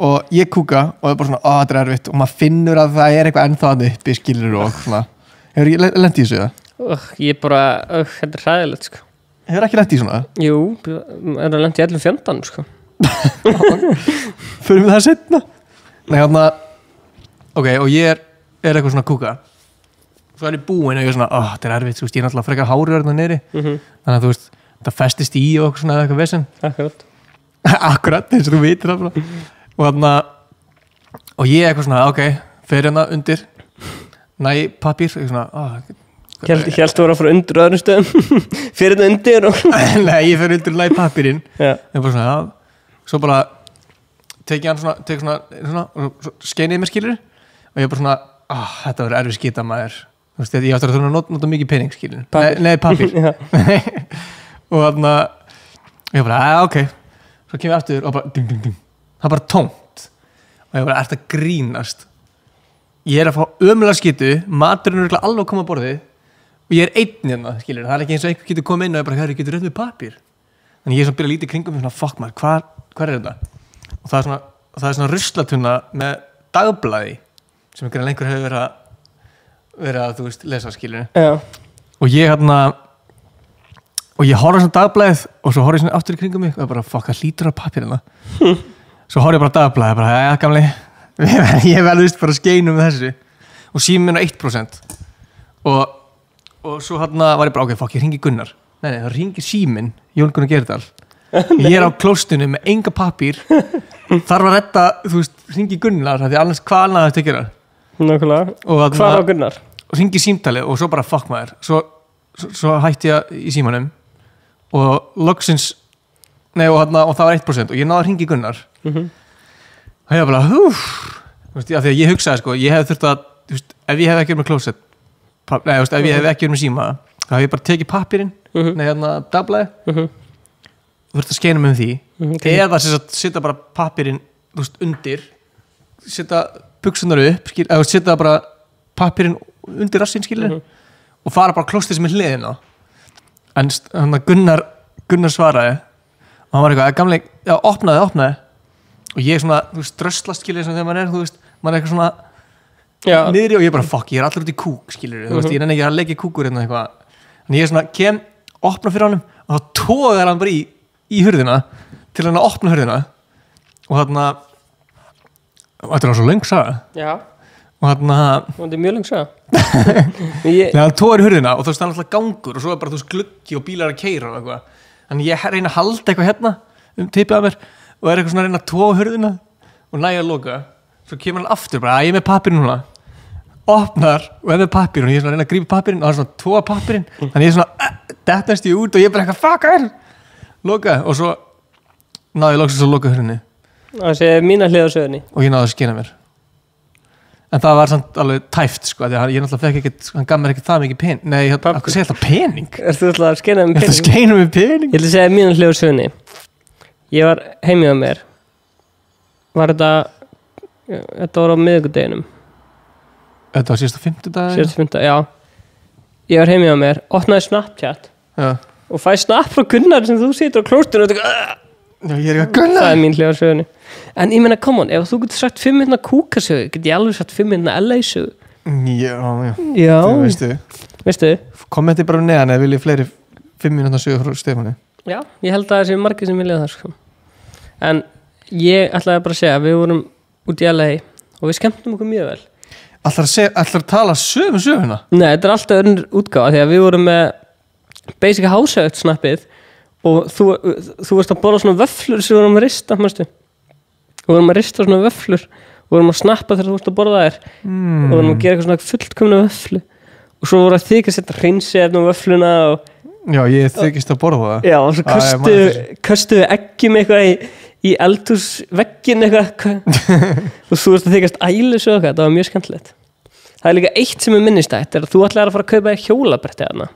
Speaker 3: og ég kúka og það er bara svona þetta er erfitt og maður finnur að það er eitthvað ennþá að uppi skilur og svona hefur ég lent í þessu það?
Speaker 2: ég bara, þetta er hræðilegt sko.
Speaker 3: Hefur ekki lent í svona?
Speaker 2: jú, er að lent í allum fjöndan sko.
Speaker 3: fyrir við það setna nei, hérna ok, og ég er eitthvað svona kúka svo er ég búinn og ég er svona þetta er erfitt, þú veist, ég er náttúrulega frekar hárið þarna niðri þannig að þú veist, það festist í og eitthvað svona eitthvað vesen akkurat, eins og þú vitir það bara. Og þarna og ég eitthvað svona, ok, fer hérna undir næ pappír eitthvað svona
Speaker 2: Hjælst þú voru að fara undir öðrum stöðum fyrir þetta undir og
Speaker 3: nei, ég fer undir næ pappírinn ég bara svona, svo bara tek svona og skeinið mér skilur og ég bara svona, þetta verður erfið skita maður þú veist, ég áttur að þurfa að nota mikið pening skilur nei, pappír og þarna ég bara, ok svo kem ég aftur og bara ding, ding, ding. það er bara tómt og ég bara, ert að grínast ég er að fá ömulega skitu maturinn er alveg að koma að borðið og ég er einn hérna, skilur það er ekki eins og einhver getur komið inn og ég bara, herri, getur með pappír þannig ég er svona að byrja að líta í kringum svona, fuck maður, hvað er þetta og það er svona ruslatunna með dagblaði sem einhver hefur verið að þú veist, lesa skilur og ég hérna og ég horfði svona dagblæðið og svo horfði ég svona aftur í kringum mig og ég bara, fuck, það hlýtur á pappírina svo horfði ég bara dagblæðið bara, já, gamli ég verðist bara að skeinu með þessu og síminn á 1% og svo hérna var ég bara, ok, fuck, ég hringi Gunnar nei, það hringi síminn, Jón Gunnar Gerdal ég er á klóstinu með enga pappír þarf að redda, þú veist, hringi Gunnar því annars hvað annað þetta gera
Speaker 2: nákvæmlega, hvað á Gunnar
Speaker 3: og hringi símtalið og svo bara, fuck maður svo hætti ég í símanum og loksins og það var 1% og ég náði að hringi Gunnar og ég var bara því að ég hugsaði sko, ég hef þurft að veist, ef ég hef ekki verið með klósett ef ég hef ekki verið með síma þá hef ég bara tekið pappírinn dagblæði þurft að skeina mig því eða setja bara pappírinn undir setja buksunar upp eða setja bara pappírinn undir rassinn skilur og fara bara klóstið sem er hliðina en Gunnar svaraði og hann var eitthvað, gamli, já, opnaði og ég svona, þú veist, dröslast skilur sem þegar maður er, þú veist, maður er eitthvað svona niðri og ég bara, fuck, ég er allur út í kúk skilur, þú veist, ég nenni ekki að leggja kúkur hérna eitthvað, en ég svona opna fyrir honum og þá tógar hann bara í hurðina til hann að opna hurðina og þarna þetta var svo löng saga og þarna
Speaker 2: þetta er mjög löng saga
Speaker 3: hann tógar í hurðina og þá stann alltaf gangur og svo er bara þú veist gluggi og bílar að keyra og eitthvað þannig ég reyna að halda eitthvað hérna teipið að mér og er eitthvað svona að reyna að tóga hurðina og næja að loka svo kemur hann aftur bara, ég er með pappir núna opnar og er með pappir og ég er svona að reyna að grípa pappirinn og hann er svona að tóga pappirinn þannig ég er svona, dettast ég út og ég er bara eitthvað fuckar loka og svo náði ég loksins að loka hurðinni
Speaker 2: það sé mína hlið á sögunni
Speaker 3: og ég náði að skina mér en það var samt alveg tæft sko því að ég náttúrulega fekk ekkert, hann gaf mér ekkert það mikið pening nei, hvað segir þetta pening?
Speaker 2: Ertu alltaf að skeina með pening?
Speaker 3: Þetta skeina með pening?
Speaker 2: Ég ætla að segja mína hlið á sögunni ég var heimið á mér var þetta var á miðvikudeginum
Speaker 3: þetta var síðasta 50 dag?
Speaker 2: Síðasta 50, já ég var heimið á mér, opnaði Snapchat og fæ snap frá Gunnar sem þú situr á klóstinu og
Speaker 3: ég er eitthvað Gunnar
Speaker 2: það er mín hlið á sögunni en ég meina, come on, ef þú getur sagt 5 minna kúkasögu get ég alveg sagt 5 minna LA-sögu
Speaker 3: já, veistu kommenti bara neðan eða viljið fleiri 5 minna sögu frá Stefáni
Speaker 2: já, ég held að það sé margir sem vilja það sko. en ég ætlaði bara að segja við vorum út í LA og við skemmtum okkur mjög vel
Speaker 3: ætlar að tala söguna?
Speaker 2: Nei, þetta er alltaf önnur útgáfa því að við vorum með basic house-out snappið og þú varst að borða svona vöfflur sem við vorum að rista, mástu við vorum að rista svona vöfflur við vorum að snappa þegar þú varst að borða þær og við vorum að gera eitthvað svona fullkomna vöfflu og svo voru að þykja að setja hreinsefn og vöfluna og
Speaker 3: Já, ég þykist að borða það
Speaker 2: já, og svo köstuðu eggjum eitthvað í eldhúsveggin eitthvað og þú veist að þykast ælis og eitthvað, það var mjög skemmtilegt. Það er líka eitt sem er minnistætt, er að þú ætlaðir að fara að kaupa hjólabretti þarna.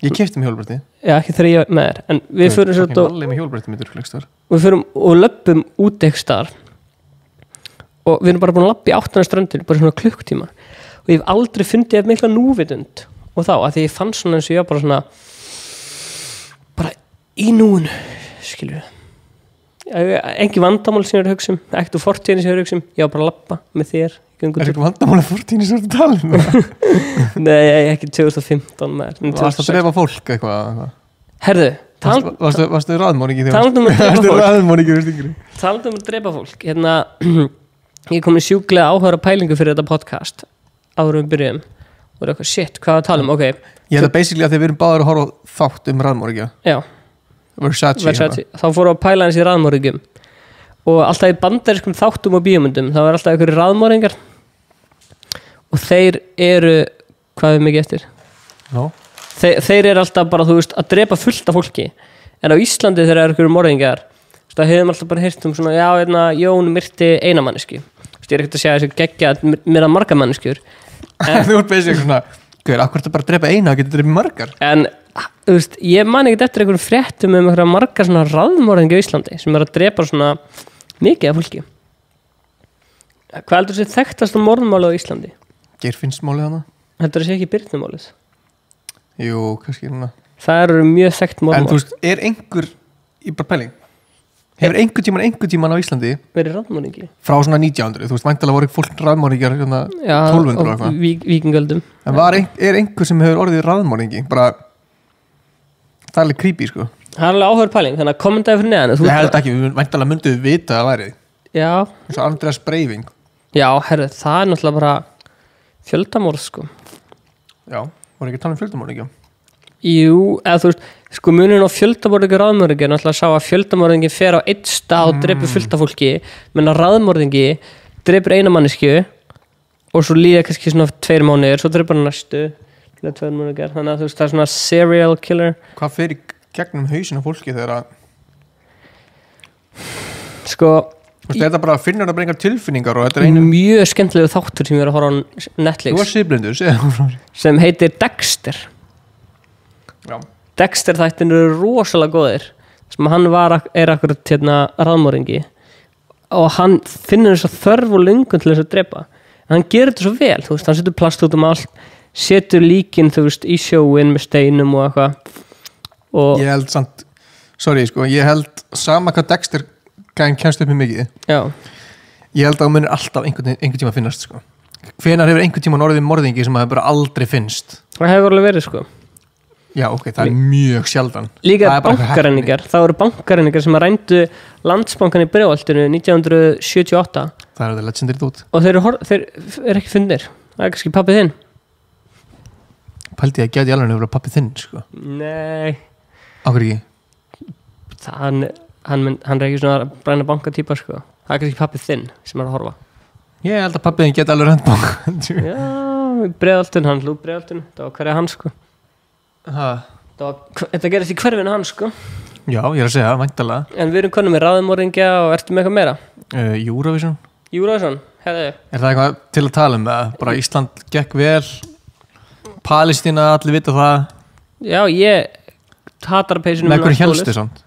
Speaker 3: Ég keypti mig hjólabretti.
Speaker 2: Já, ekki þegar ég var með þér, en við förum svo
Speaker 3: allir með hjólabretti með durflegstar.
Speaker 2: Við förum og löppum út eitthvað staðar og við erum bara búin að lappa í 8 ströndir bara svona klukktíma og ég hef aldrei fundið mikla núvitund og þá, að því ég fann svona eins og ég var bara svona bara í núinu, skilur engin vandamál sem ég er að hugsa ekkert úr fortíðin sem ég er að hugsa ég var bara að lappa með þér
Speaker 3: Er ekki vandamál að fortíðin sem þú talið?
Speaker 2: Nei, ekki 2015
Speaker 3: Varstu að drepa fólk eitthvað?
Speaker 2: Herðu,
Speaker 3: varstu raðmóningi
Speaker 2: Talandi
Speaker 3: Talandi
Speaker 2: um að drepa fólk hérna, ég kom í sjúklega áhuga pælingu fyrir þetta podcast áður við byrjuðum og er eitthvað, shit, hvað að tala um, ok
Speaker 3: Ég held að basically að þið erum báður að horfa á þátt raðmóringja
Speaker 2: Já
Speaker 3: Versace
Speaker 2: Þá fóru að pæla hans í raðmóringjum og alltaf í bandarískum þáttum og bíómyndum þá er alltaf einhverju raðmóringar og þeir eru hvað er mikið eftir?
Speaker 3: No.
Speaker 2: Þeir eru alltaf bara, þú veist, að drepa fullt af fólki en á Íslandi þeir eru einhverju morðingjar það hefum alltaf bara heyrt svona já, Jón myrti eina manneski ég er ekkert að segja þessi geggja mér að marga manneskjur
Speaker 3: Þú ert basically svona akkur þetta bara að drepa eina, það getur drepa margar
Speaker 2: en þú veist, ég man ekkert eftir einhverjum fréttum einhverja margar svona raðmorðingi á Íslandi sem að drepa svona mikið af fólki hvað heldur þessi þekktasta morðmáli á Íslandi?
Speaker 3: Geirfinnsmálið hana
Speaker 2: Heldur þessi ekki Birnumálið?
Speaker 3: Jú, kannski hana
Speaker 2: Það eru mjög þekkt morðmál
Speaker 3: En þú veist, er einhver í bara pæling hefur einhver tíman á Íslandi
Speaker 2: verið raðmorðingi? Frá
Speaker 3: svona 1900, þú veist, væntanlega voru fólk raðmorðingjar 1200 og eitthvað
Speaker 2: víkingöldum
Speaker 3: En er einhver sem hefur orðið raðmorðingi bara það er alveg creepy, sko
Speaker 2: Það er alveg áhugur pæling, þannig að kommentaði fyrir neðan
Speaker 3: Ég held ekki, við væntanlega myndum við vita að það væri
Speaker 2: Já
Speaker 3: eins og Andreas Breiving
Speaker 2: Já, herru, það er náttúrulega bara fjöldamorð, sko
Speaker 3: Já, voru ekki að tala um fjöldamorðingja
Speaker 2: Jú, eða þú veist, sko munurinn á fjöldamorðingi og raðmorðingi er náttúrulega að sá að fjöldamorðingi fer á einn stað og drepur fullt af fólki menn að raðmorðingi drepur eina manneskju og svo líða kannski svona 2 mánuðir, svo drepur hann næstu 2 mánuðir, þannig að þú veist, það er svona serial killer
Speaker 3: Hvað fer í gegnum hausinn á fólki þegar að
Speaker 2: Sko
Speaker 3: Þú veist, þetta bara finnur það bara einhver tilfinningar og þetta er einu
Speaker 2: mjög skemmtilegu þáttur sem ég er að horfa á Netflix
Speaker 3: Þú var siðblindur,
Speaker 2: sem heitir Dexter
Speaker 3: Já
Speaker 2: Dexter þættin eru rosalega góðir sem hann er akkurat hérna raðmorðingi og hann finnur þess að þörf og löngun til þess að drepa en hann gerir þetta svo vel, þú veist, hann setur plast út allt setur líkin, þú veist, í sjóin með steinum og eitthvað og
Speaker 3: Ég held samt, ég held sama hvað Dexter gæðin kemst upp með mikið
Speaker 2: Já
Speaker 3: Ég held að það munir alltaf einhvern tíma finnast, sko Hvenær hefur einhvern tíma orðið morðingi sem það bara aldrei finnst
Speaker 2: Það hefur alveg verið, sko
Speaker 3: Já, ok, það er mjög sjaldan
Speaker 2: Líka bankaræningar, það voru bankaræningar sem að rændu Landsbankan í Breiðholtinu 1978
Speaker 3: Það er það legendary dót
Speaker 2: og þeir eru ekki fundnir það er kannski pabbi þinn
Speaker 3: Pældi ég að gæti alveg að vera pabbi þinn, sko
Speaker 2: Nei
Speaker 3: Áhverju ekki?
Speaker 2: Hann er ekki svona bræna bankatýpa, sko það er kannski pabbi þinn sem er að horfa
Speaker 3: Ég held að pabbi þinn geti alveg rænt banka
Speaker 2: Já, Breiðholtinu, hann hlú Breiðholtinu það var hverja hann, sko Þetta gerist í hverfinu hans, sko
Speaker 3: Já, ég er að segja, væntalega
Speaker 2: En við erum konum með raðmorðingja og ertu með eitthvað meira?
Speaker 3: Eurovision,
Speaker 2: hefðu
Speaker 3: Er það eitthvað til að tala um það? Bara Ísland gekk vel Palestína, allir vita það
Speaker 2: Já, ég hatar peysunum
Speaker 3: Með hverju helstu samt?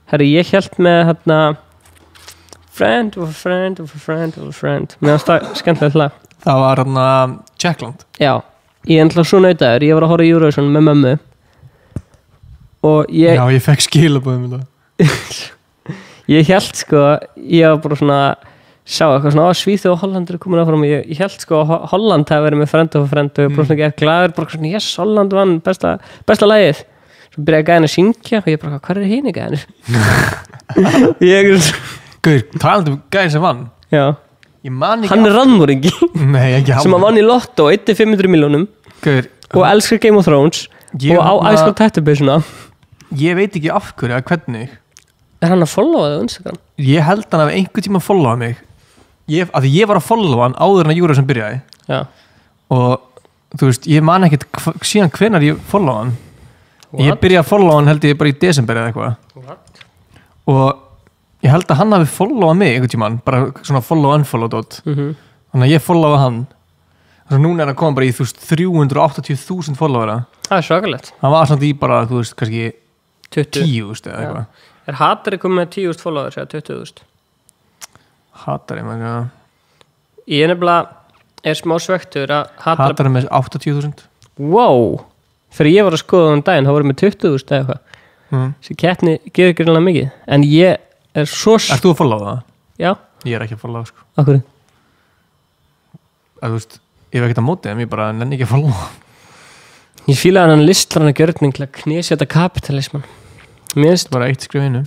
Speaker 2: Herri, ég held með hérna Friend of a friend of a friend of a friend Mér finnst það skemmtilegt lag
Speaker 3: Það var hérna Tjekkland
Speaker 2: Já Ég ennlega svo nautaður, ég var að horfa í Eurovision með mömmu og
Speaker 3: Já, ég fekk skilabóðum
Speaker 2: Ég held, sko, ég var bara svona sá eitthvað svona, Svíþjóð og Holland eru komin áfram og ég held, sko, Holland hafi verið með friend of a friend og ég bara svona ekki glaður, bara svona, yes, Holland vann besta lagið svo byrjaði gæðin að syngja og ég bara, hvað er hini gæðin?
Speaker 3: Guður, talandi um gæðin sem vann
Speaker 2: Já Hann er raðmorðingi sem að vann í Lotto 1-500 milljónum og elskar Game of Thrones og á æskal tættubeysuna
Speaker 3: Ég veit ekki af hverju eða hvernig
Speaker 2: Er hann að followa þig á Instagram?
Speaker 3: Ég held hann að einhvern tíma að followa mig að ég var að followa hann áður en að Eurovision byrjaði
Speaker 2: Já.
Speaker 3: og þú veist, ég man ekkert síðan hvenær ég follow hann. Ég byrjaði að follow hann held ég bara í desember eða eitthvað. Og ég held að hann hafi followað mig einhvern tímann, bara svona follow-unfollow dot. Þannig að ég followa hann. Þannig að núna er hann koma bara í, þú veist, 380.000 followera.
Speaker 2: Það er svakalegt.
Speaker 3: Hann var samt í bara, þú veist, kannski
Speaker 2: 20
Speaker 3: 10.000 eða eitthvað.
Speaker 2: Er Hatari komið með 10.000 followers eða 20.000?
Speaker 3: Hatari, maður, já.
Speaker 2: Ég nefnilega er smá svektur að
Speaker 3: Hatari með 80.000.
Speaker 2: Wow! Þegar ég var að skoða um daginn, þá voru með 20.000 eða eitthvað. Þessi keppni gerir ekki reyna mikið. En ég er svo...
Speaker 3: Ert þú að followa það?
Speaker 2: Já.
Speaker 3: Ég er ekki að followa, sko.
Speaker 2: Af hverju?
Speaker 3: Að, þú veist, ég hef ekkert að móti þeim, ég bara nenni ekki að followa.
Speaker 2: Ég fílaði hann listlarna gjörning til að knesjata kapitalisman. Mér finnst
Speaker 3: bara eitt skrif einu.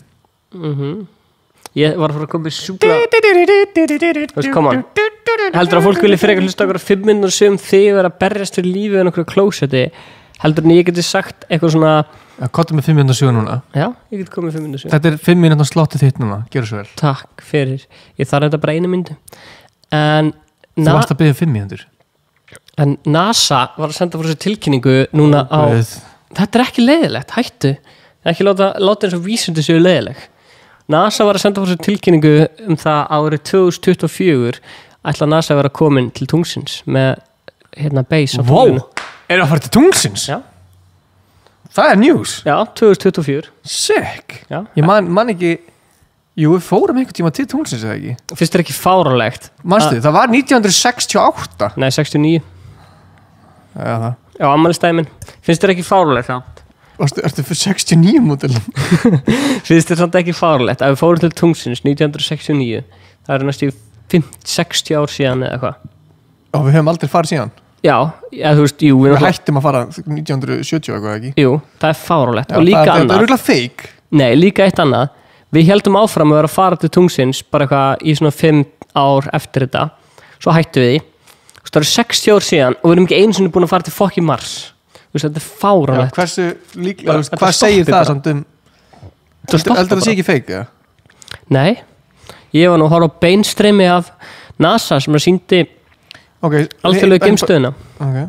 Speaker 2: Ég var að fara að koma í sjúkla. Þú veist, come on. Heldur að fólk vilja frekar hlusta okkur á 5 mínútur sem þig vera að berjast fyrir lífið en okkur klósetti. Heldur en ég geti sagt eitthvað svona...
Speaker 3: Kottum með 5 mínútur sögur núna.
Speaker 2: Já, ég geti komið 5 mínútur sögur.
Speaker 3: Þetta er 5 mínútur slottið þitt núna, gjör svo vel.
Speaker 2: Takk fyrir. Ég þarf þetta bara 1 mínútu. En...
Speaker 3: Þú varst að byggja 5 mínútur.
Speaker 2: En NASA var að senda fyrir þessu tilkynningu núna á... Þetta er ekki leiðilegt, hættu. Ekki láta eins og vísindi séu leiðileg. NASA var að senda fyrir þessu tilkynningu það árið 2024 ætla NASA að vera komin til tungsins með base á tunglinu.
Speaker 3: Er það að fara til tungsins?
Speaker 2: Já.
Speaker 3: Það er news.
Speaker 2: Já, 2024.
Speaker 3: Sick.
Speaker 2: Já.
Speaker 3: Ég man ekki... Jú, við fórum einhvern tíma til tungsins eða ekki?
Speaker 2: Finnst þér ekki fáránlegt?
Speaker 3: Manstu, það var 1968.
Speaker 2: Nei, 69.
Speaker 3: Já, það.
Speaker 2: Já, afmælistæmin. Finnst þér ekki fáránlegt það?
Speaker 3: Ertu fyrir 69 módelum?
Speaker 2: Finnst þér samt ekki fáránlegt að við fórum til tungsins 1969? Það eru næstu 60 ár síðan eða eitthvað.
Speaker 3: Og við höfum aldrei farið síðan?
Speaker 2: Já, eða þú veist, jú.
Speaker 3: Við hættum að fara 1970 eitthvað ekki?
Speaker 2: Jú, það er fáránlegt.
Speaker 3: Já,
Speaker 2: og líka annað.
Speaker 3: Það er örugglega fake.
Speaker 2: Nei, líka eitt annað. Við heldum áfram að vera að fara til tungsins bara eitthvað í svona 5 ár eftir þetta. Svo hættum við því. Það eru 60 ár síðan og við erum ekki einu sinni búin að fara til fucking Mars. Þetta er fáránlegt.
Speaker 3: Hversu líklega, hvað segir það samt heldur það sé ekki fake, eða?
Speaker 2: Nei, ég var nú að horfa á beinstreymi af NASA sem að sýndi alþjóðlegu geimstöðina.
Speaker 3: Okay.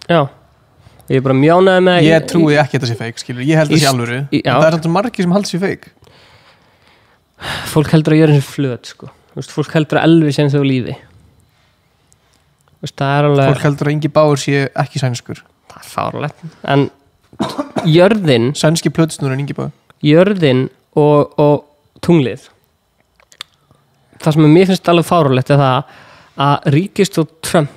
Speaker 2: Já, ég er bara mjánaði með
Speaker 3: ég trúi ekki að þetta sé fake, skilur. Ég held það sé alvöru. Það er samt margir sem halda sé fake.
Speaker 2: Fólk heldur að gera eins og flöt, sko. Fólk heldur að Elvis eins og lífi. Það er alveg...
Speaker 3: Fólk heldur að Ingi Bauer sé ekki sænskur.
Speaker 2: Það er fárlegt. En jörðin...
Speaker 3: Sænski plötusnúr en Ingi Bauer.
Speaker 2: Jörðin og tunglið. Það sem mér finnst alveg fárlegt er það að ríkisstjórn Trump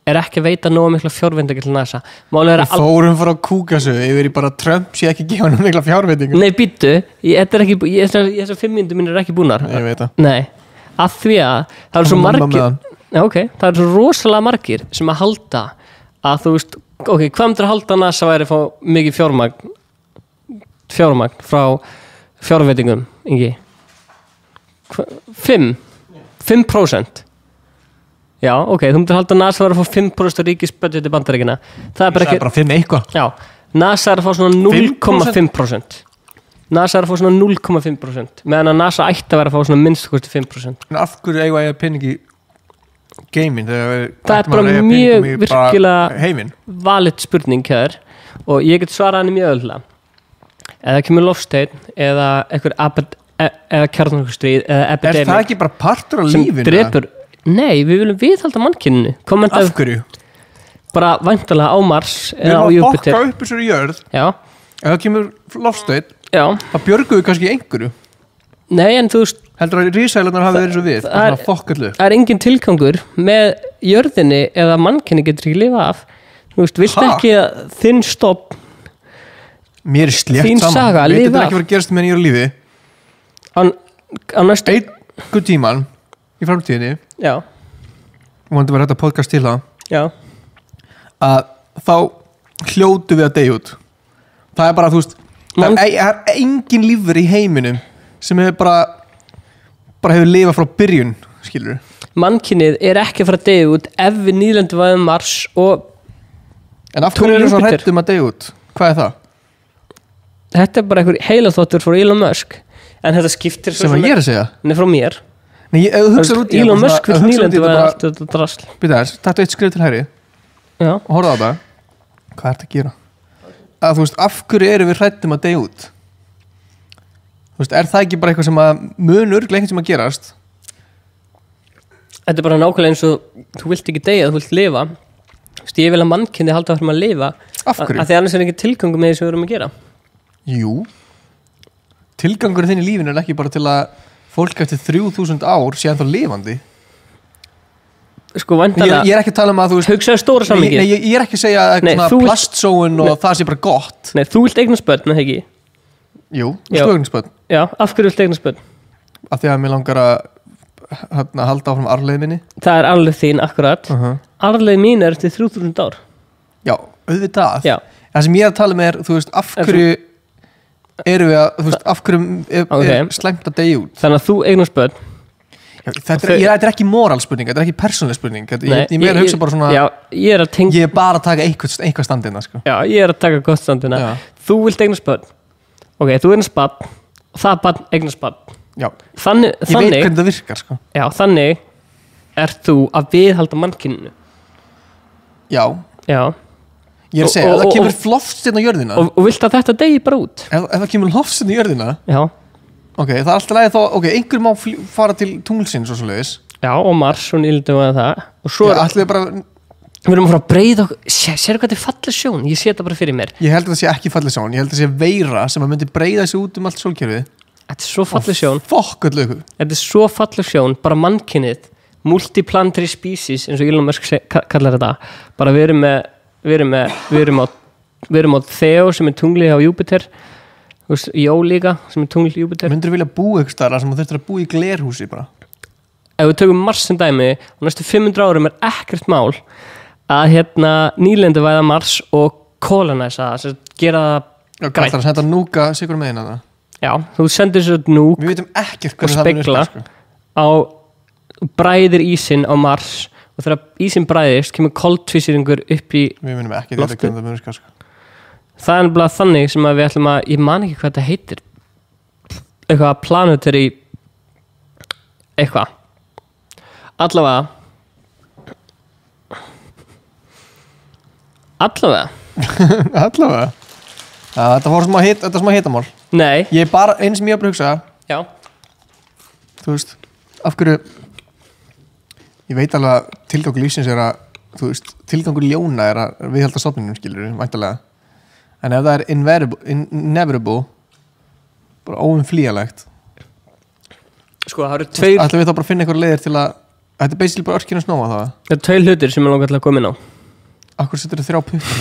Speaker 2: er ekki að veita nógu mikla fjárveitingar til NASA.
Speaker 3: Við fórum frá kúkasögu yfir í bara Trump sé ekki gefa nógu mikla fjárveitingar.
Speaker 2: Nei, býttu. Þessar 5 mínútur mín er ekki búnar.
Speaker 3: Ég veit það.
Speaker 2: Nei. Að því að það eru svo margir... Já, ok. Það eru svo rosalega margir sem að halda að þú veist, ok, hvað myndir að halda NASA væri að fá mikið fjármagn frá fjárveitingum, Ingi? 5%? Já, ok, þú myndir að halda að NASA væri að fá 5% ríkisbudgeti Bandaríkjanna. Það er
Speaker 3: bara 5 eitthvað.
Speaker 2: Já, NASA er að fá svona 0,5%. NASA er að fá svona 0,5% meðan að NASA ætti að vera að fá svona minnst 5%.
Speaker 3: En af hverju eiga ég peningi gaming?
Speaker 2: Það er bara mjög virkilega valid spurning hér og ég get svarað henni mjög öðvöldlega. Eða kemur lofsteinn eða eða kjarnorkustríð eða epidemi.
Speaker 3: Er það ekki bara partur af lífinu?
Speaker 2: Sem drepur. Nei, við viljum viðhalda mannkyninu.
Speaker 3: Af hverju?
Speaker 2: Bara væntanlega á Mars eða á
Speaker 3: Júpiter. Við erum að
Speaker 2: Júpiter.
Speaker 3: fokka upp þessari jörð.
Speaker 2: Já.
Speaker 3: Ef það kemur lofsteinn,
Speaker 2: það
Speaker 3: björgum við kannski einhverju.
Speaker 2: Nei, en þú veist...
Speaker 3: Heldur að risaeðlurnar hafi verið svo við?
Speaker 2: Það er engin tilgangur með jörðinni eða mannkyni getur ekki lifa af. Þú veist, vilt ekki að þinn stopp
Speaker 3: mér er slétt
Speaker 2: þín
Speaker 3: saman.
Speaker 2: saga
Speaker 3: Veit
Speaker 2: lifa
Speaker 3: þetta ekki verið að gerast með nýjur lífi?
Speaker 2: á næstu...
Speaker 3: Einhver tíman í framtíðinni
Speaker 2: Já.
Speaker 3: vonandi var þetta podcast til það.
Speaker 2: Já.
Speaker 3: Að þá hljótu við að deyja út. Það er bara, þú veist, það er engin lífur í heiminum sem hefur bara hefur lifað frá byrjun, skilur.
Speaker 2: Mannkynið er ekki að fara að deyja út ef við nýlendum að Mars og
Speaker 3: en af hverju eru svo hrættum að deyja út? Hvað er það?
Speaker 2: Þetta er bara einhver heilaþvottur frá Elon Musk en þetta skiptir
Speaker 3: sem að ég er að segja?
Speaker 2: Nei, frá mér.
Speaker 3: Nei, ef þú hugsar út í
Speaker 2: Elon Musk vil nýlendum að allt þetta drasl.
Speaker 3: Býta þess, taktu eitt skrif til hægri.
Speaker 2: Já.
Speaker 3: og horfðu á þetta, hvað ertu að gera? Að þú veist, af hverju erum við hrættum að deyja út? Þú veist, það ekki bara eitthvað sem að munur lengt sem að gerast?
Speaker 2: Þetta bara nákvæmlega eins og þú vilt ekki deyja, þú vilt lifa. Þú veist, ég vil að mannkynni halda áfram að lifa.
Speaker 3: Af hverju?
Speaker 2: Af því annars ekki tilgangur með því sem við erum að gera.
Speaker 3: Jú. Tilgangurinn þinn í lífinu ekki bara til að fólk eftir 3000 ár sé ennþá lifandi.
Speaker 2: Sko, vantarlega.
Speaker 3: Ég ekki að tala að þú veist...
Speaker 2: Hugsaðu stóra samhengi.
Speaker 3: Nei, ég ekki að segja að plastsóun og það sé bara gott.
Speaker 2: Nei, þú vilt eignast börn, eða ekki?
Speaker 3: Jú, eignast
Speaker 2: Já, af hverju vilt eignast börn?
Speaker 3: Af því að mér langar að halda áfram arfleið minni.
Speaker 2: Það arfleið þín, akkurat. Arfleið mín til 3000 ár. Já,
Speaker 3: auðvitað.
Speaker 2: Já.
Speaker 3: Það sem ég að tala með þú veist, af hverju erum við að, þú veist, af hverju er slæmt að deyja út?
Speaker 2: Þannig að þú eignast börn.
Speaker 3: Þetta er ekki moralspurning, þetta er ekki persónuleg spurning. Ég meira að hugsa bara svona,
Speaker 2: já, ég er
Speaker 3: bara að taka eitthvað standina, sko.
Speaker 2: Já, ég er að taka gott standina. Þú vilt eignast börn. Ok, þú eignast barn og það barn eignast barn. Já. Þannig,
Speaker 3: ég veit hvernig það virkar, sko.
Speaker 2: Já, þannig þú að viðhalda mannkyninu. Já. Já. Ég er að segja, ef það kemur loftsteinn á jörðina og vilt að þetta deyji bara út. Ef það kemur loftsteinn á jörðina, já. Ok, það er alltaf lægið þá, ok, einhver má fara til tunglsins og svo leiðis. Já, og Mars og nýldum að það. Og svo ætlum við bara... Við erum að fara að breyða okkur, sérðu hvað þetta er falleg sjón? Ég sé þetta bara fyrir mér. Ég held að það sé ekki falleg sjón, ég held að það sé veira sem að myndi breyða sig út allt sólkerfið. Þetta er svo falleg sjón. Fokk öllu ykkur. Þetta er svo falleg sjón, bara mannkynið, multiplanetary species, eins og Elon Musk kallar þetta. Bara við erum á Theo sem er tunglið á Júpiter. Jó líka, sem er tungl Júpiter. Myndur þú vilja búa ykkur staðar sem þú þurftir að búa í glerhúsi bara? Ef við tökum Mars sem dæmi og næstu 500 árum er ekkert mál að nýlenduvæða Mars og kolonæsa, gera það grænt. Það er að núka sigur megin að það? Já, þú sendir svo núk og spegla á bræðir ísinn á Mars og þegar ísinn bræðist kemur koltvísýringur upp í loftu. Við munum ekki þetta hvernig það munir sko. Það er bara þannig sem að við ætlum að, ég man ekki hvað þetta heitir, eitthvað planetary, eitthvað. Allavega. Allavega? Þetta var smá hitamál. Nei. Ég er bara, eins sem ég bara hugsa. Já. Þú veist, af hverju, ég veit alveg að tilgangur lífsins er að, þú veist, tilgangur ljóna er að viðhalda stofninum, skilur, væntanlega. En ef það er inevitable, bara óumflýjanlegt, sko það eru tveir... Ætlum við þá bara að finna einhver leiðir til að, þetta er basically bara örkinu snóa það. Það eru tveir hlutir sem ég langar til að koma inn á. Akkur setur þið 3 puttar?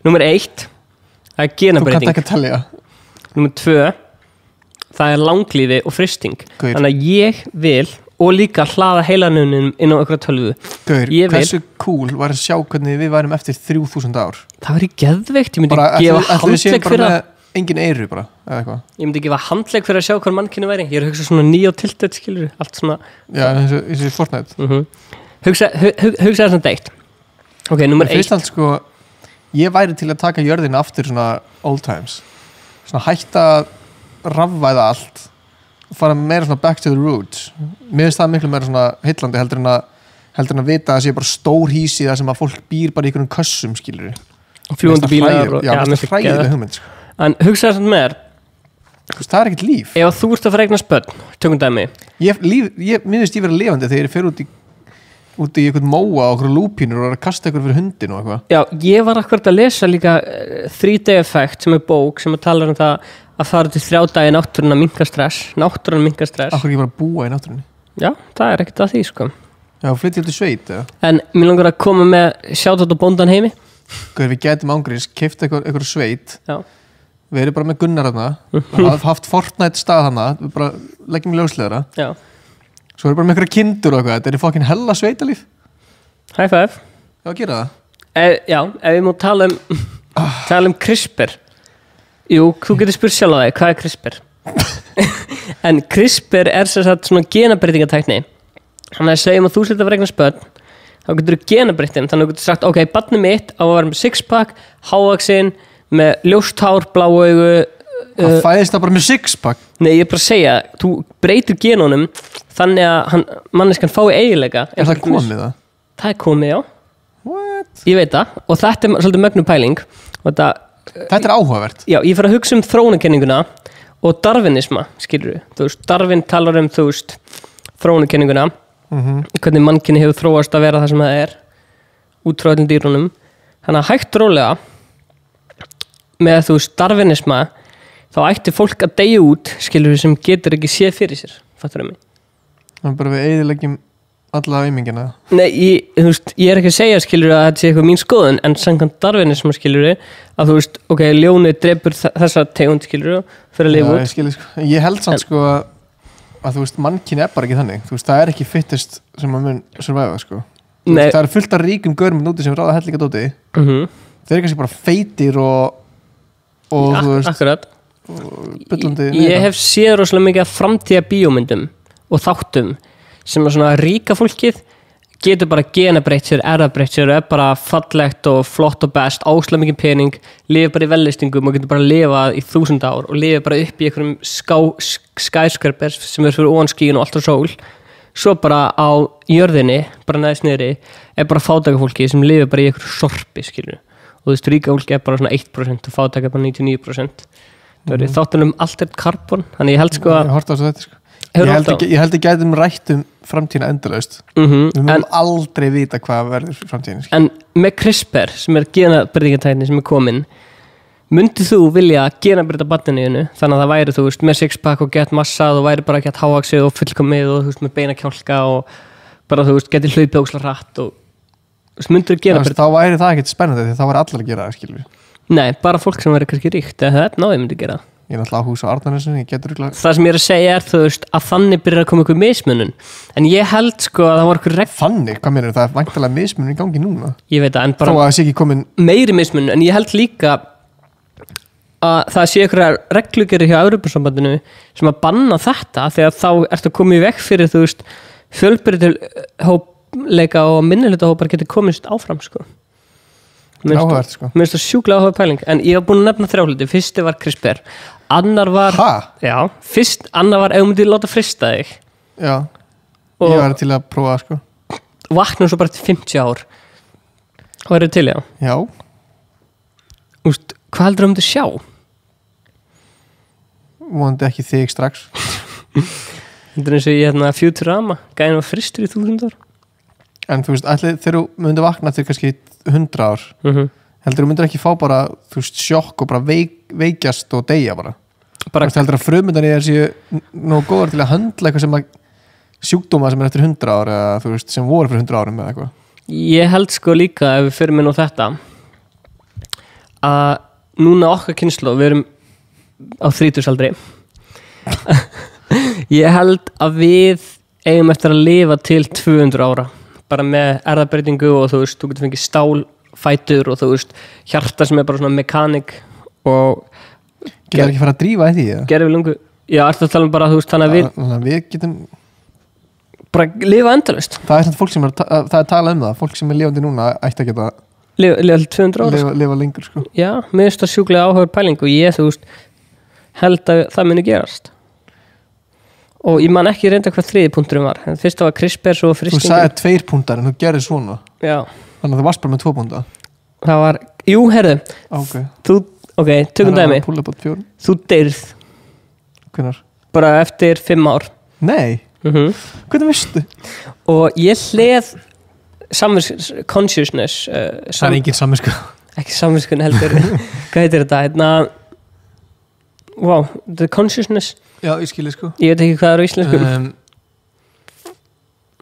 Speaker 2: Númer 1, það er genabreyting. Þú kannt ekki að telja. Númer 2, það er langlífi og frysting. Gaur. Þannig að ég vil... og líka hlaða heilanunum inn á einhverja tölvu. Gaur, hversu cool var að sjá hvernig við værum eftir 3000 ár? Það var í geðveikt, ég myndi gefa handlegg fyrir að... engin eyru bara, eða eitthvað. Ég myndi gefa handlegg fyrir að sjá hvað mannkynni væri. Ég er að hugsa svona Neo Tilted, skilur, allt svona... Já, þessi Fortnite. Hugsa þessum deitt. Ok, nummer 1. Fyrst allt sko, ég væri til að taka jörðina aftur svona old times. Svona hætta að rafvæða allt. Fara meira svona back to the roots. Mér finnst það miklu meira svona heillandi heldur en að vita að það sé bara stór hísi það sem að fólk býr bara í einhverjum kössum, skilur fljúgandi bílar og... Já, mér finnst það hræðileg hugmynd sko. En hugsa þess að með það er ekkert líf. Ef þú ert að fara að eignast börn, tökum dæmi. Mér finnst ég vera lifandi þegar ég fer út í einhvern móa og einhverju lúpínur og að kasta einhverju fyrir hundin og eitthvað. Já, ég var akkurat að lesa líka 3-day effect sem er bók sem að tala um það að fara til 3 daga í náttúruna að minnka stress. Akkur ekki bara búa í náttúrunni? Já, það er ekkert að því sko. Já, flytja til sveit eða? En mér langar að koma með shoutout á bóndan heimi. Við getum ángríns, keypt einhver sveit. Já. Við erum bara með Gunnar þarna, haft Fortnite stað þarna, við bara leggjum ljósleðara. Já. Svo erum við bara með einhverja kindur og eitthvað, þetta er fucking hella sveitalíf. High five. Já, gera það. Já, ef við múum tala um CRISPR. Jú, þú getur spurt sjálf á þig, hvað er CRISPR? En CRISPR er sem sagt svona genabreytingatækni. Þannig að segjum að þú setur að vera eignast börn, þá getur þú genabreytin, þannig að þú getur sagt, ok, barnið mitt á að vera með 6-pack, hávaxinn, með ljóst hár, blá augu. Það fæðist það bara með 6-pack? Nei, ég er bara að segja, þú breytir genunum þannig að manneskan fái eiginleika. Er það komið það? Það er komið, já.
Speaker 3: What?
Speaker 2: Ég veit það, og þetta svolítið mögnu pæling og
Speaker 3: Þetta áhugavert.
Speaker 2: Já, ég fer að hugsa þróunarkenninguna og darwinisma, skilur við Darwin talar þú veist þróunarkenninguna hvernig mannkynið hefur þróast að vera það sem það út frá öllum dýrunum þannig að hægt rólega með þú veist darwinisma þá ætti fólk að deyja út skilur við sem getur ekki séð fyrir sér fattur mig
Speaker 3: Það bara við eyðileggjum alla aumingina.
Speaker 2: Nei, ég ekki að segja skilur að þetta sé eitthvað mín skoðun en samkvæmt darwinisma skilur að þú veist, ok, ljónið drepur þessa tegund skilur fyrir að lifa út.
Speaker 3: Ég skilur sko, ég held samt sko að þú veist, mannkyn bara ekki þannig, þú veist, það ekki fittest sem að mun survive sko. Veist, það fullt af ríkum görmum úti sem ráða hellinga dóti. Þeir kannski bara feitir og þú veist,
Speaker 2: akkurat.
Speaker 3: Bullandi.
Speaker 2: Ég hef séð rosalega mikið af framtíða bíómyndum og þáttum sem að svona ríka fólkið getur bara genabreytt sér, erðabreytt sér og bara fallegt og flott og best áslega mikið pening, lifa bara í vellistingum og getur bara lifað í 1000 ár og lifa bara upp í einhverjum skyscrapers sem fyrir ofan skíin og allt á sól svo bara á jörðinni bara neðst niðri bara fátæka fólki sem lifa bara í einhverju sorpi skilur og þú veist ríka fólki bara svona 1% og fátæka bara 99% það þáttunum allt karbon þannig ég held sko að
Speaker 3: ég horfði á þetta sko Ég held að gætum rætt framtíðina endalaust Við munum aldrei vita hvað verður framtíðin
Speaker 2: En með CRISPR sem genabreytingatækni sem komin myndið þú vilja genabreyta barninu þannig að það væri þú veist með sixpack og gett massað og væri bara gett hávaxið og fullkomið og þú veist með beinakjálka og bara þú veist geti hlaupið ókslega hratt og þú veist myndir genabreyta
Speaker 3: Þá væri það ekkert spennandi því þá væri allir að gera það skilur
Speaker 2: Nei, bara fólk sem væri kannski ríkt eða þetta náði myndi gera
Speaker 3: Ég náttúrulega á hús á Arnarnesinu, ég getur ekki
Speaker 2: Það sem ég að segja þú veist, að þannig byrjar að koma ykkur mismunun en ég held sko að það var ykkur
Speaker 3: Þannig? Hvað meira, það væntanlega mismunun í gangi núna?
Speaker 2: Ég veit það, en bara
Speaker 3: Þó að það sé ekki komin
Speaker 2: meiri mismunun, en ég held líka að það sé ykkur reglugerðir hjá Evrópusambandinu sem að banna þetta þegar þá ertu að koma í veg fyrir þú veist, fjölbreytileika og minnihlutahópar getur komist áfram sko
Speaker 3: Áhugavert sko
Speaker 2: Mér finnst það sjúklega áhuga pæling en ég var búin að nefna 3 hluti, fyrsti var CRISPR annar var annar var ef þú myndir láta frista þig
Speaker 3: Já, ég var til að prófa sko
Speaker 2: vakna svo bara til 50 ár og verður til
Speaker 3: Já
Speaker 2: Úst, hvað heldur þú myndir sjá?
Speaker 3: Vonandi ekki þig strax
Speaker 2: Þetta eins og ég Futurama gæðin var fristur í 1000 ár
Speaker 3: En þú veist, allir þegar þú myndir vakna til kannski 100 ár heldur þú myndir ekki fá bara þú veist, sjokk og bara veikjast og deyja bara heldur að frumundar ég séu nógu góðar til að höndla eitthvað sem að sjúkdóma sem eftir 100 ár eða þú veist, sem voru fyrir 100 árum eða eitthvað
Speaker 2: Ég held sko líka ef við fyrir minn á þetta að núna okkar kynslóð við erum á 30-aldri ég held að við eigum eftir að lifa til 200 ára bara með erðabreytingu og þú veist, þú getur fengið stálfætur og þú veist, hjarta sem bara svona mekanik og
Speaker 3: Getur ekki fara að drífa í því?
Speaker 2: Gerði við lungu, já, ertu að tala bara þú veist, þannig
Speaker 3: að við getum
Speaker 2: bara lifa endalaust
Speaker 3: Það svona fólk sem það talað það fólk sem lifandi núna ætti að geta
Speaker 2: lifa 200 ára
Speaker 3: lifa lengur sko
Speaker 2: Já, mér finnst það sjúklega áhugaður pæling og ég, þú veist, held að það muni gerast og ég man ekki reynda hvað 3. punkturinn var en fyrst var CRISPR svo fristingur
Speaker 3: Þú sagði 2 punktar en þú gerði svona
Speaker 2: Já
Speaker 3: Þannig að þú varst bara með 2 punkta
Speaker 2: Það var, jú, herðu tökum dæmi Þú deyrð
Speaker 3: Hvenær?
Speaker 2: Bara eftir 5 ár
Speaker 3: Nei, hvernig veistu?
Speaker 2: Og ég hleð consciousness
Speaker 3: Það engin samviska
Speaker 2: Ekki samviskun heldur Hvað heitir þetta? The consciousness
Speaker 3: Já, ég skilji sko
Speaker 2: Ég veit ekki hvað er á íslensku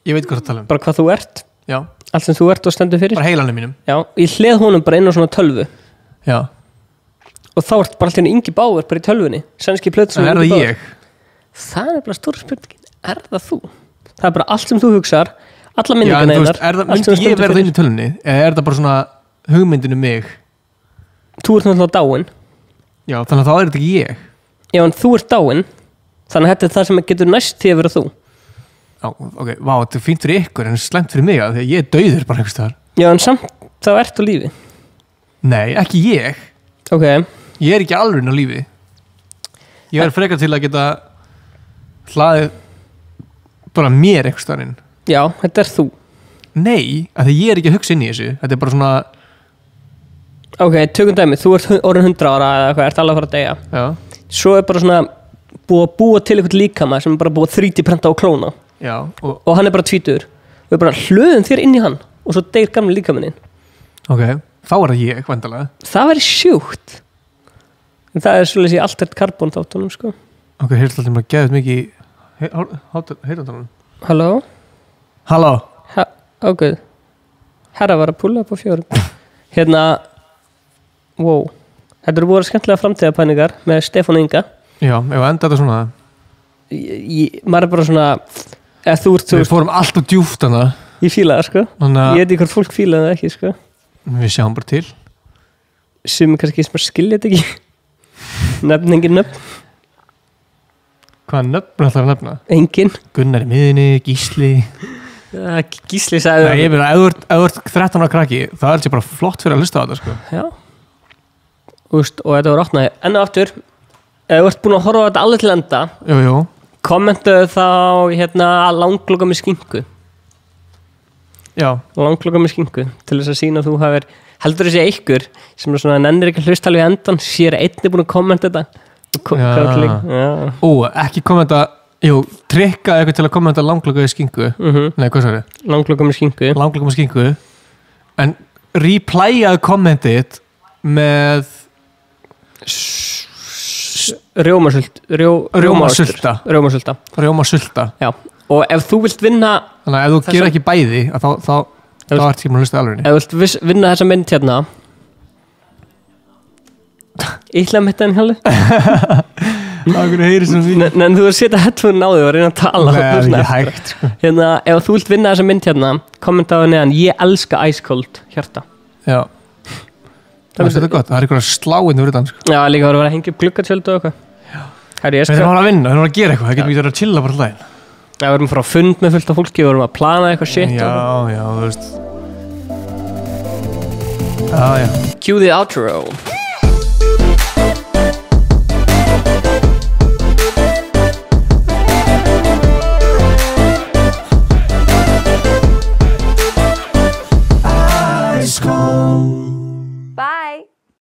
Speaker 3: Ég veit hvað það tala
Speaker 2: Bara hvað þú ert
Speaker 3: Já
Speaker 2: Allt sem þú ert og stendur fyrir
Speaker 3: Bara heilanum mínum
Speaker 2: Já, ég hleð honum bara inn á svona tölvu
Speaker 3: Já
Speaker 2: Og þá ert bara alltaf Ingi Bauer bara í tölvunni Sænski plötu
Speaker 3: Það það ég
Speaker 2: Það bara stóra spurningin Er það þú? Það bara allt sem þú hugsar Alla minningarna einar
Speaker 3: Myndi ég verða inn í tölvunni Eða það bara svona hugmyndinu mig
Speaker 2: Þú ert náttúrulega dáin
Speaker 3: Já, þannig að þá þetta ekki ég
Speaker 2: Já, en þú ert dáin Þannig að þetta það sem getur næst því að vera þú
Speaker 3: Já, ok, vá, þetta fínt fyrir ykkur en slemt fyrir mig að ég dauður bara einhvers staðar
Speaker 2: Já, en samt þá ert á lífi
Speaker 3: Nei, ekki ég
Speaker 2: Ok
Speaker 3: Ég ekki alveg á lífi Ég frekar til að geta hlaðið bara mér einhvers staðar inn
Speaker 2: Já, þetta er þú
Speaker 3: nei, af því ég er ekki að hugsa inn í þessu. Þetta er bara svona,
Speaker 2: Ok, tökum dæmi, þú ert orðin 100 ára eða eitthvað, ert alveg að fara að deyja.
Speaker 3: já,
Speaker 2: Svo er bara svona búið að búa til eitthvað líkama sem er bara búið að 3D-prenta og klóna
Speaker 3: já, og
Speaker 2: og hann er bara 20. Við bara hlöðum þér inn í hann og svo deyr gamli líkaminn.
Speaker 3: ok, þá er það ég, vandalega.
Speaker 2: Það væri sjúkt. En það er svolítið í altert karbon þáttunum, sko.
Speaker 3: Ok, heyrst alltaf maður geðið mikið í heyrðandanum.
Speaker 2: Halló?
Speaker 3: Halló,
Speaker 2: Ágæð. Herra var að púla upp á 4. Hérna, wow. Þetta eru búið að skemmtilega framtíðapæningar með Stefán Inga.
Speaker 3: já, ef að enda þetta svona,
Speaker 2: Maður er bara svona, ef þú ert,
Speaker 3: við fórum allt og djúft hana,
Speaker 2: ég fíla það, sko.
Speaker 3: þannig
Speaker 2: Ég
Speaker 3: að
Speaker 2: veit ekki hvort fólk fíla það ekki, sko.
Speaker 3: við sjáum bara til.
Speaker 2: Sumir kannski sem að skilja þetta ekki. Nefn engin nöfn.
Speaker 3: Hvaða nöfn er alltaf að nefna?
Speaker 2: Engin.
Speaker 3: Gunnar í miðinni, Gísli.
Speaker 2: Gísli sagði
Speaker 3: Nei, ég meina, ef þú ert 13 ára krakki, það er sér bara flott fyrir að hlusta á þetta, sko.
Speaker 2: Já. Úst, og þetta var opnaði. Enn og aftur, ef þú ert búin að horfa á þetta alveg til enda,
Speaker 3: Jú,
Speaker 2: kommentuðu þá hérna langloka með skinku.
Speaker 3: já,
Speaker 2: Langloka með skinku til þess að sína að þú hafir, heldur þessi einhver sem er svona nennir ekki að hlusta alveg í endan, sér einnig búin að kommenta þetta. Já.
Speaker 3: Ekki kommenta, trikka eitthvað til að kommenta langlokaði skinku. Nei, hvað sagði?
Speaker 2: Langloka með skinku.
Speaker 3: Langloka með skinku. En replyaði kommentið með
Speaker 2: Rjómasulta.
Speaker 3: Rjómasulta.
Speaker 2: Já. Og ef þú vilt vinna,
Speaker 3: Þannig að ef þú gerir ekki bæði, þá ert ekki að hlusta alveg.
Speaker 2: ef þú vilt vinna þessa mynd hérna, illa með þetta en hjalli.
Speaker 3: Það er heyri sem því.
Speaker 2: En þú er að setja headphone á þig og reyna að tala.
Speaker 3: Það er ekki hægt, sko.
Speaker 2: Hérna, ef þú vilt vinna þessa mynd hérna, kommentaðu neðan, ég elska Ice Cold hjarta.
Speaker 3: Já. Það er gott, það er eitthvað sláinn úr þetta, sko.
Speaker 2: Já, líka voru að hengja upp gluggatjöld og eitthvað. Herri, ég
Speaker 3: Við
Speaker 2: skal,
Speaker 3: erum að vinna, við erum að gera eitthvað, það getur ekki að chilla bara alltaf.
Speaker 2: við vorum frá fund með fullt af fólki, við vorum að plana eitthvað shit.
Speaker 3: Já, þú veist. Já.
Speaker 2: Cue the outro.